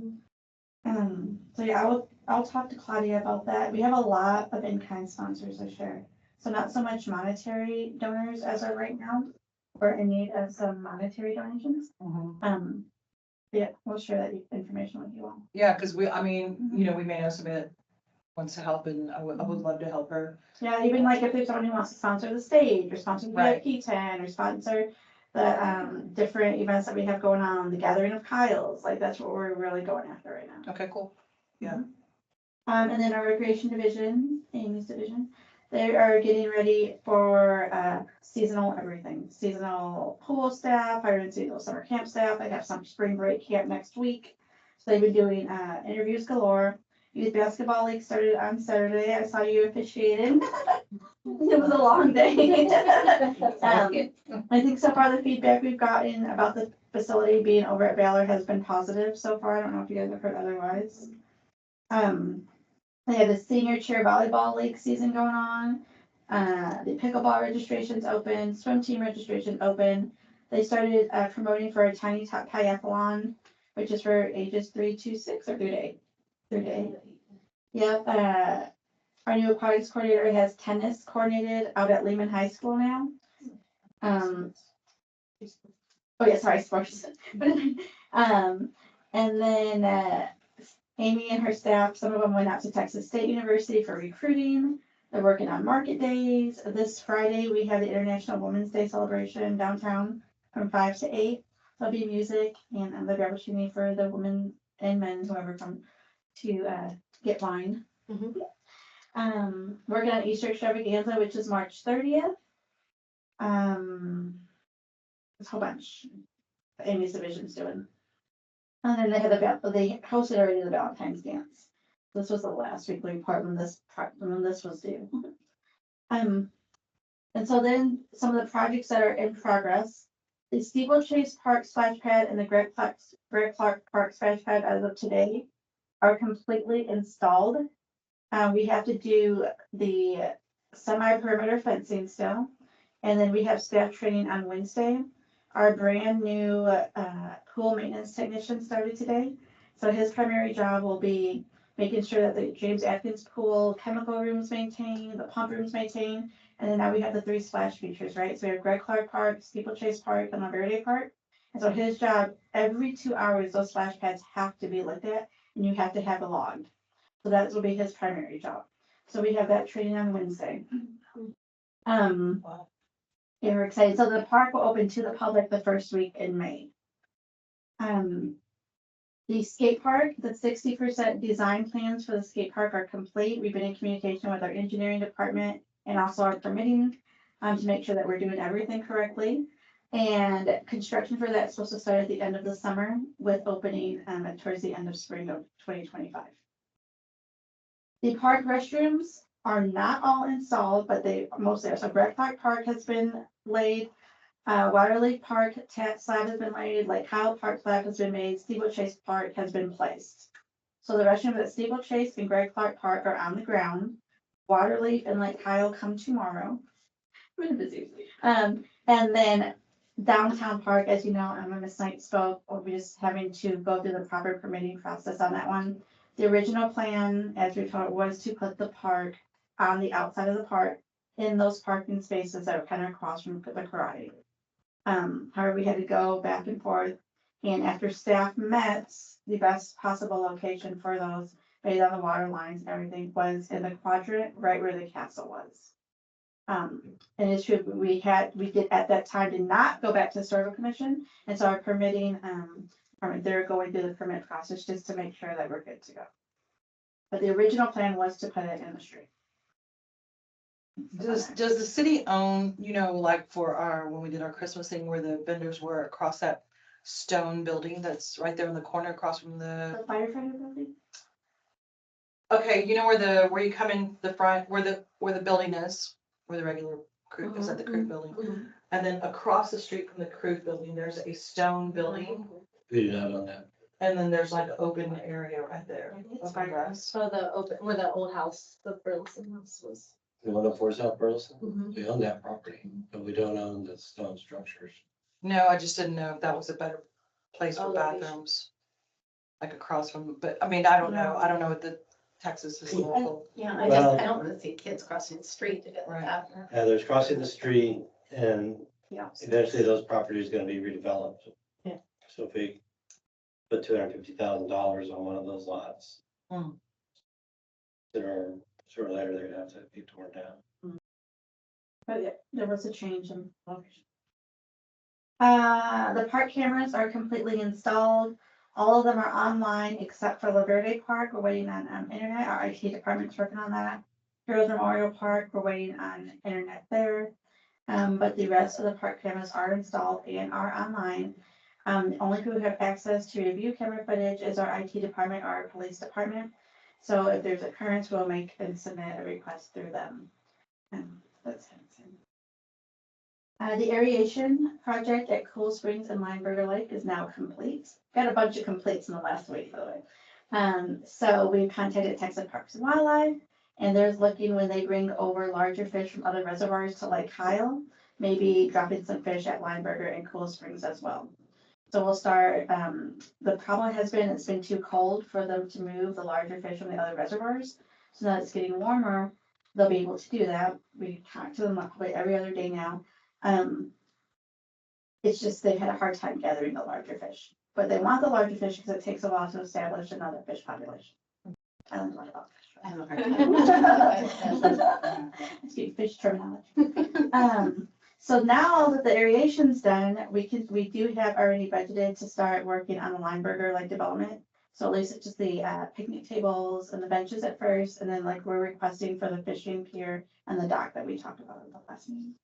So yeah, I'll talk to Claudia about that. We have a lot of in-kind sponsors this year. So not so much monetary donors as of right now. We're in need of some monetary donations. Yeah, we'll share that information with you all. Yeah, cause we may know somebody that wants to help, and I would love to help her. Yeah, even like if there's someone who wants to sponsor the stage or sponsor the Right. VIP tent or sponsor the different events that we have going on, the Gathering of Kyles, like that's what we're really going after right now. Okay, cool. Yeah. And then our recreation division, Amy's division, they are getting ready for seasonal everything. Seasonal pool staff, hiring seasonal summer camp staff. They have some spring break camp next week. So they've been doing interviews galore. Youth basketball league started on Saturday. I saw you officiated. It was a long day. I think so far the feedback we've gotten about the facility being over at Baylor has been positive so far. I don't know if you guys have heard otherwise. They have the senior chair volleyball league season going on. The pickleball registration's open, swim team registration open. They started promoting for a tiny top triathlon, which is for ages 3 to 6 or 3 to 8. 3 to 8. Yep. Our new aquatics coordinator has tennis coordinated out at Lehman High School now. Oh yeah, sorry, sports. And then Amy and her staff, some of them went out to Texas State University for recruiting. They're working on market days. This Friday, we have the International Women's Day celebration downtown from 5 to 8. There'll be music and there'll be opportunity for the women and men, whoever come to get wine. Working on Easter extravaganza, which is March 30th. There's a whole bunch Amy's division's doing. And then they hosted already the Valentine's dance. This was the last weekly report when this was due. And so then some of the projects that are in progress, the Steeplechase Park splash pad and the Greg Clark Park splash pad as of today are completely installed. We have to do the semi-perimeter fencing still. And then we have staff training on Wednesday. Our brand new pool maintenance technician started today. So his primary job will be making sure that the James Atkins pool chemical room is maintained, the pump room is maintained. And then now we have the 3 splash features, right? So we have Greg Clark Park, Steeplechase Park, and La Verde Park. And so his job, every 2 hours, those splash pads have to be looked at and you have to have it logged. So that will be his primary job. So we have that training on Wednesday. Wow. Yeah, we're excited. So the park will open to the public the first week in May. The skate park, the 60% design plans for the skate park are complete. We've been in communication with our engineering department and also our permitting to make sure that we're doing everything correctly. And construction for that is supposed to start at the end of the summer with opening towards the end of spring of 2025. The park restrooms are not all installed, but they mostly are. So Greg Clark Park has been laid. Water Lake Park slab has been laid, Lake Kyle Park slab has been made, Steeplechase Park has been placed. So the restrooms at Steeplechase and Greg Clark Park are on the ground. Waterleaf and Lake Kyle come tomorrow. Really busy. And then downtown park, as you know, Miss Knight spoke, we'll be just having to go through the proper permitting process on that one. The original plan, as we told, was to put the park on the outside of the park in those parking spaces that are kind of across from the karate. However, we had to go back and forth, and after staff met, the best possible location for those, based on the water lines and everything, was in the quadrant right where the castle was. And it's true, we did at that time did not go back to the historical commission, and so our permitting, they're going through the permit process just to make sure that we're good to go. But the original plan was to put it in the street. Does the city own, like for when we did our Christmas thing where the vendors were across that stone building that's right there in the corner across from The firefighter building? okay, where you come in the front, where the building is, where the regular crew is at the crew building. And then across the street from the crew building, there's a stone building. We do not own that. And then there's like open area right there. Open grass. So the open, where the old house, the Burleson house was. The 104 South Burleson, we own that property, but we don't own the stone structures. No, I just didn't know if that was a better place for Oh, location. bathrooms. Like across from, but I mean, I don't know. I don't know what the Texas is local. Yeah, I Well- don't want to see kids crossing the street to get the Right. bathroom. There's crossing the street and Yeah. eventually those properties are gonna be redeveloped. Yeah. So if we put $250,000 on one of those lots. Hmm. Sooner or later, they're gonna have to be torn down. But yeah, there was a change in location. The park cameras are completely installed. All of them are online except for La Verde Park. We're waiting on internet. Our IT department's working on that. Heroes Memorial Park, we're waiting on internet there. But the rest of the park cameras are installed and are online. The only people who have access to review camera footage is our IT department or our police department. So if there's occurrence, we'll make and submit a request through them. That's it. The aeration project at Cool Springs and Lineberger Lake is now complete. Got a bunch of completes in the last week, by the way. So we contacted Texas Parks and Wildlife, and they're looking when they bring over larger fish from other reservoirs to Lake Kyle, maybe dropping some fish at Lineberger and Cool Springs as well. So we'll start, the problem has been, it's been too cold for them to move the larger fish from the other reservoirs. So now it's getting warmer, they'll be able to do that. We talk to them probably every other day now. It's just they've had a hard time gathering the larger fish, but they want the larger fish because it takes a while to establish another fish population. I don't know about fish. I have a hard time. Excuse fish terminology. So now that the aeration's done, we do have already budgeted to start working on the Lineberger Lake development. So at least it's just the picnic tables and the benches at first, and then like we're requesting for the fishing pier and the dock that we talked about in the last meeting.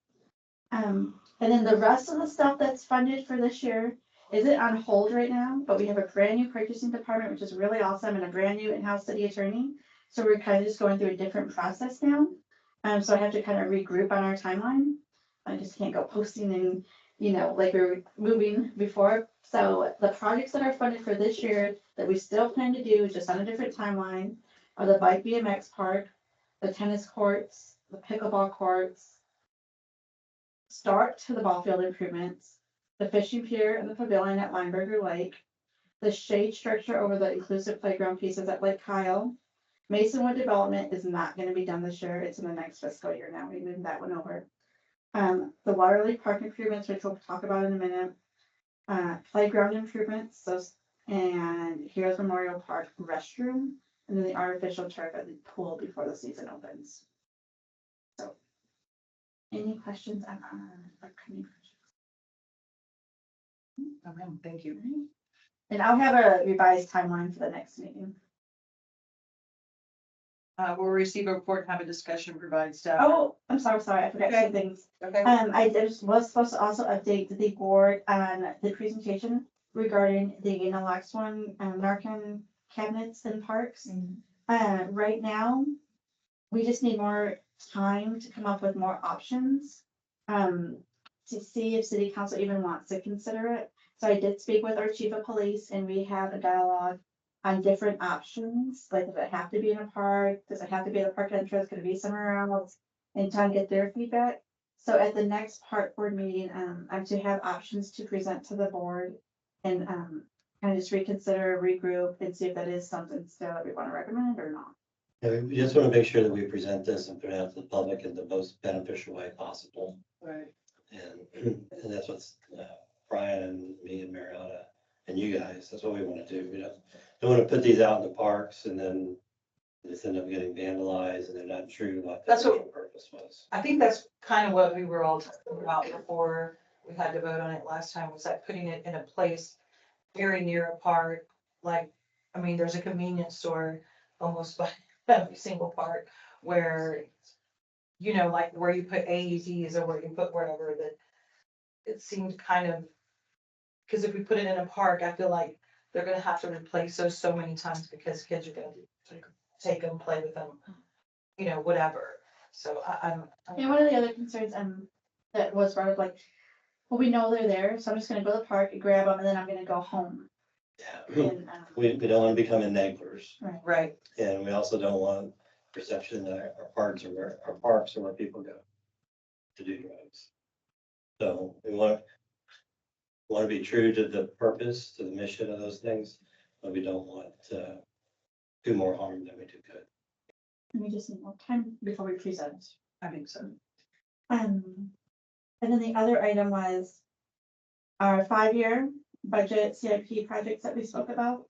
And then the rest of the stuff that's funded for this year isn't on hold right now, but we have a brand new purchasing department, which is really awesome, and a brand new in-house city attorney. So we're kind of just going through a different process now. So I have to kind of regroup on our timeline. I just can't go posting and, like we were moving before. So the projects that are funded for this year that we still plan to do, just on a different timeline, are the bike BMX park, the tennis courts, the pickleball courts, start to the ball field improvements, the fishing pier and the pavilion at Lineberger Lake, the shade structure over the inclusive playground pieces at Lake Kyle, Masonwood Development is not gonna be done this year, it's in the next fiscal year now, we moved that one over. The Waterley Park improvements, which we'll talk about in a minute. Playground improvements, and Heroes Memorial Park restroom, and then the artificial turf at the pool before the season opens. So, any questions on upcoming projects? Okay, thank you. And I'll have a revised timeline for the next meeting. We'll receive a report, and have a discussion, provide staff. Oh, I'm sorry, I forgot Okay. two things. Okay. I just was supposed to also update the board on the presentation regarding the Nalox one, Narcan cabinets and parks. Right now, we just need more time to come up with more options. To see if city council even wants to consider it. So I did speak with our chief of police and we have a dialogue on different options, like does it have to be in a park, does it have to be at a park entrance, could it be somewhere else? And try and get their feedback. So at the next park board meeting, I'm to have options to present to the board. And kind of just reconsider, regroup, and see if that is something still that we want to recommend or not. Yeah, we just want to make sure that we present this and put it out to the public in the most beneficial way possible. Right. And that's what's Brian and me and Marietta and you guys, that's what we want to do. We don't want to put these out in the parks and then they just end up getting vandalized and they're not true to what the That's what- original purpose was. I think that's kind of what we were all talking about before we had to vote on it last time, was that putting it in a place very near a park, like, I mean, there's a convenience store almost by every single park where, you know, like where you put AEDs or where you put wherever, that it seemed kind of, because if we put it in a park, I feel like they're gonna have to replace those so many times because kids are gonna take them, play with them, you know, whatever. So I'm. And one of the other concerns, that was brought up, like, well, we know they're there, so I'm just gonna go to the park and grab them, and then I'm gonna go home. Yeah. And, We don't want to become enablers. Right. And we also don't want perception that our parks are where people go to do drugs. So we want to be true to the purpose, to the mission of those things, but we don't want to do more harm than we do good. and we just need more time before we present. I think so. And then the other item was our 5-year budget CIP projects that we spoke about.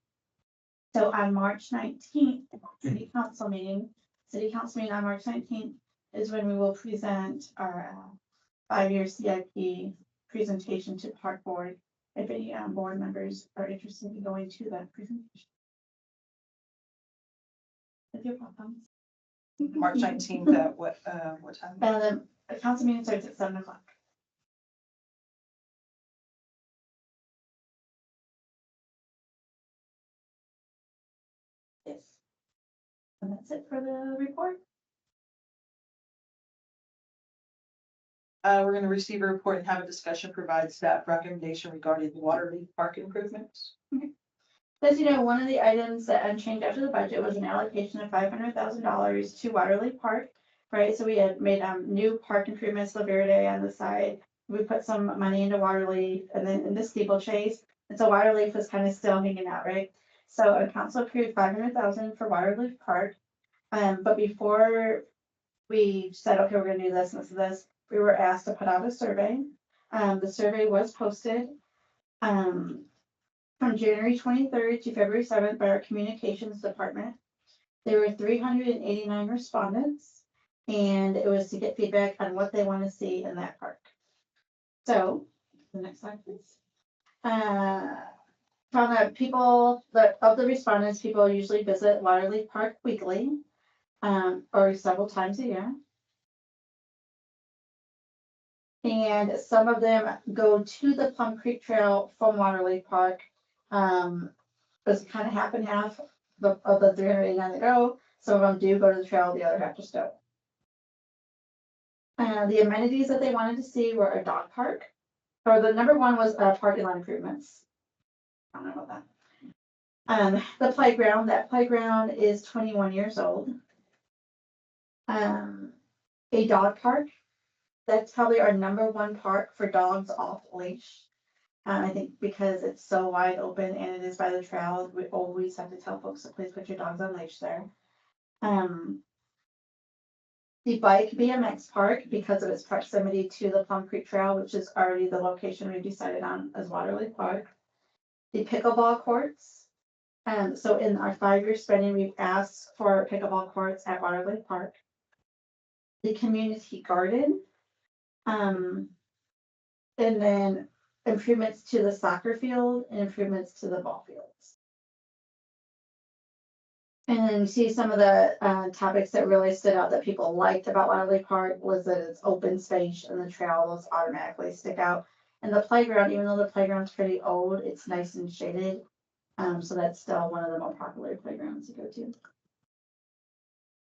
So on March 19th, city council meeting on March 19th is when we will present our 5-year CIP presentation to park board. If any board members are interested in going to that presentation. If you have problems. March 19th at what time? The council meeting starts at 7 o'clock. Yes. And that's it for the report. We're gonna receive a report and have a discussion, provide staff recommendation regarding the Waterley Park improvements. As you know, one of the items that unchanged after the budget was an allocation of $500,000 to Waterley Park. Right, so we had made new park improvements, La Verde on the side. We put some money into Waterley and then in the steeplechase. And so Waterley was kind of still hanging out, right? So council approved 500,000 for Waterley Park. But before we said, okay, we're gonna do this and this and this, we were asked to put out a survey. The survey was posted from January 23rd to February 7th by our communications department. There were 389 respondents, and it was to get feedback on what they want to see in that park. So, the next slide, please. From the people, of the respondents, people usually visit Waterley Park weekly, or several times a year. And some of them go to the Plum Creek Trail from Waterley Park. It's kind of half and half of the 389 that go. Some of them do go to the trail, the other half just don't. The amenities that they wanted to see were a dog park, or the number one was parking lot improvements. I don't know about that. The playground, that playground is 21 years old. A dog park, that's probably our number one park for dogs off leash. I think because it's so wide open and it is by the trail, we always have to tell folks to please put your dogs on leash there. The bike BMX park, because of its proximity to the Plum Creek Trail, which is already the location we decided on as Waterley Park. The pickleball courts. So in our 5-year spending, we've asked for pickleball courts at Waterley Park. The community garden. And then improvements to the soccer field and improvements to the ball fields. And then you see some of the topics that really stood out that people liked about Waterley Park was that it's open space and the trails automatically stick out. And the playground, even though the playground's pretty old, it's nice and shaded. So that's still one of the more popular playgrounds to go to.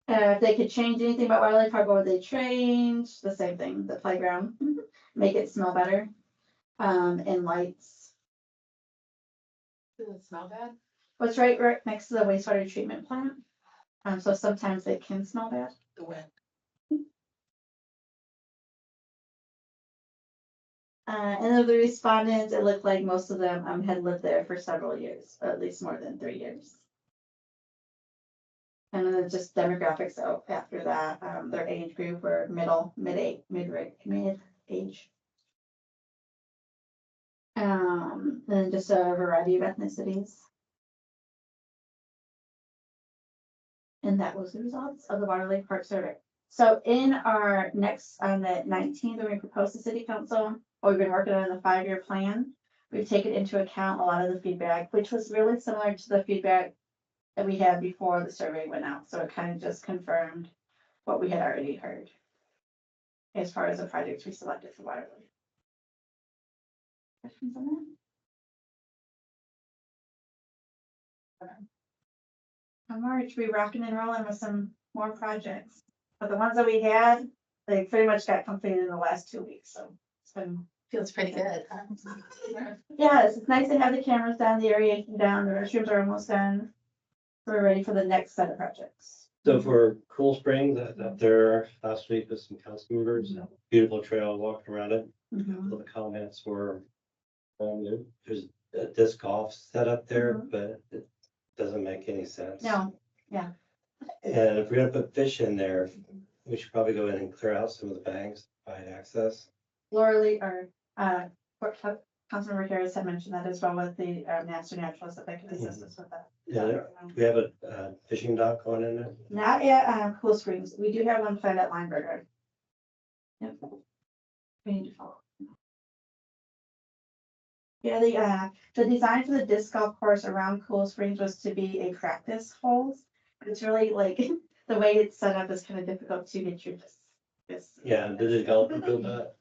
If they could change anything about Waterley Park, what would they change? The same thing, the playground, make it smell better. And lights. Does it smell bad? What's right next to the wastewater treatment plant. So sometimes they can smell bad. The wind. And of the respondents, it looked like most of them had lived there for several years, or at least more than 3 years. And then just demographics after that, their age group were mid-age. And then just a variety of ethnicities. And that was the results of the Waterley Park survey. So in our next, on the 19th, when we proposed to city council, we've been working on the 5-year plan. We've taken into account a lot of the feedback, which was really similar to the feedback that we had before the survey went out. So it kind of just confirmed what we had already heard as far as the projects we selected for Waterley. Questions on that? In March, we rocking and rolling with some more projects, but the ones that we had, they pretty much got completed in the last 2 weeks, so it's been. Feels pretty good. Yes, it's nice to have the cameras down, the aeration down, the restrooms are almost done. We're ready for the next set of projects. So for Cool Springs, I was up there last week with some council members, beautiful trail, walking around it. All the comments were, there's a disc golf set up there, but it doesn't make any sense. No, yeah. And if we're gonna put fish in there, we should probably go in and clear out some of the banks, provide access. Laura Lee, or, Councilmember Harris had mentioned that as well with the, Master Naturalist, that they could assist us with that. Yeah, we have a fishing dock going in there. Not at, Cool Springs, we do have one planned at Lineberger. Yep. We need to follow. Yeah, the design for the disc golf course around Cool Springs was to be a practice holes. But it's really like, the way it's set up is kind of difficult to get your this. Yeah, did the developer build that?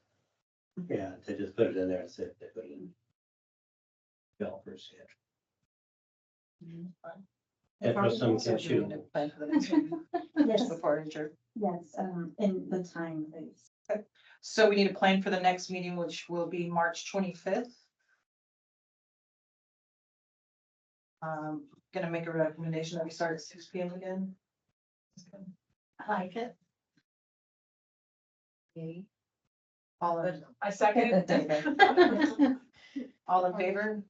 Yeah, they just put it in there and said they put it in. Developers, yeah. And for some can shoot. Plan for the next meeting, Yes, just before adjourn. yes, in the time, please. So we need a plan for the next meeting, which will be March 25th. Gonna make a recommendation that we start at 6 p.m. again. I like it. All in, I second. all in favor?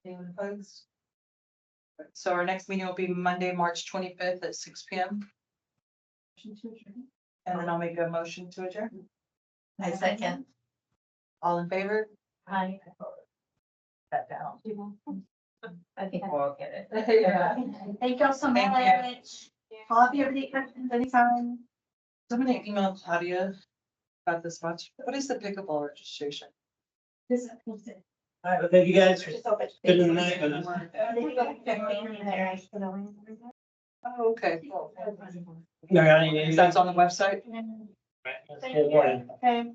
Anyone opposed? So our next meeting will be Monday, March 25th at 6 p.m. And then I'll make a motion to adjourn. I second. All in favor? Aye. That down. I think we'll all get it. Yeah. Thank y'all so Thank much. Call if you have any questions anytime. Somebody emailed Claudia about this much. What is the pickleball registration? This. All right, well, thank you guys. Just open. Good night. Oh, okay. Cool. That's on the website? Good morning. Okay.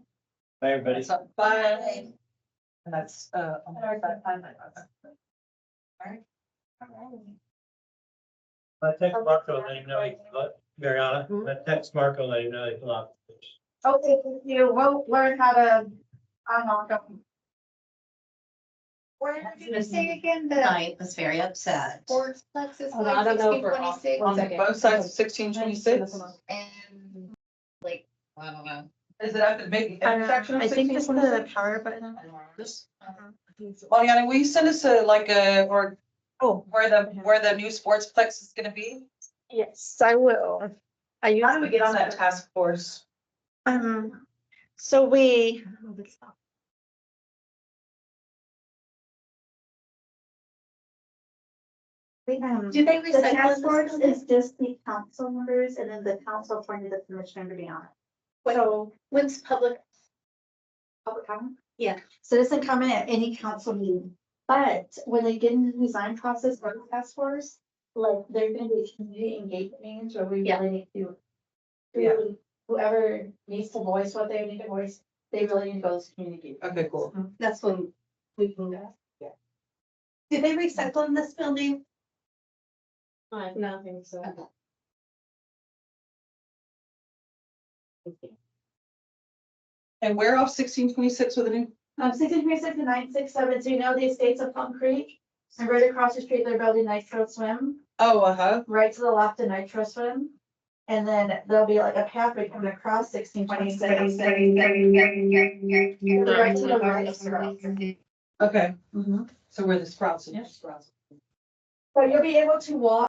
Bye, everybody. It's up. Bye. And that's, on the website. Alright. I text Marco, let him know he can look. Mariana, I text Marco, let him know he can look. Okay, thank you. We'll learn how to unlock them. Where did you say again, the I was very upset. sports flex is Oh, no, I like don't know if we're 1626 On the both sides of 1626? and like, I don't know. Is it at the big intersection of I think this is the 1626? power button. This? Well, yeah, will you send us a, like a, or, where the new sportsplex is gonna be? Yes, I will. I use. How do we get on that task force? So we. Do they The recycle task in force this building? is just the council members and then the council appointed the commissioner to be on it. So When's public? public comment? Yeah. Citizen comment at any council meeting, but when they get into the design process for the task force, like, they're gonna be community engagement meetings where we Yeah. really need to. Yeah. Whoever needs to voice what they need to voice, they really need to go to community. Okay, cool. That's when we can go. Yeah. Do they recycle in this building? I don't think so. Okay. And we're off 1626 with a new, 1626 to 967, so you know the estates of Plum Creek? And right across the street, they're building Nitro Swim, oh, uh-huh. right to the left of Nitro Swim. And then there'll be like a pathway coming across 1626. Right to the right of Sprouts. Okay, Mhm. so we're the Sprouts. Yep. So you'll be able to walk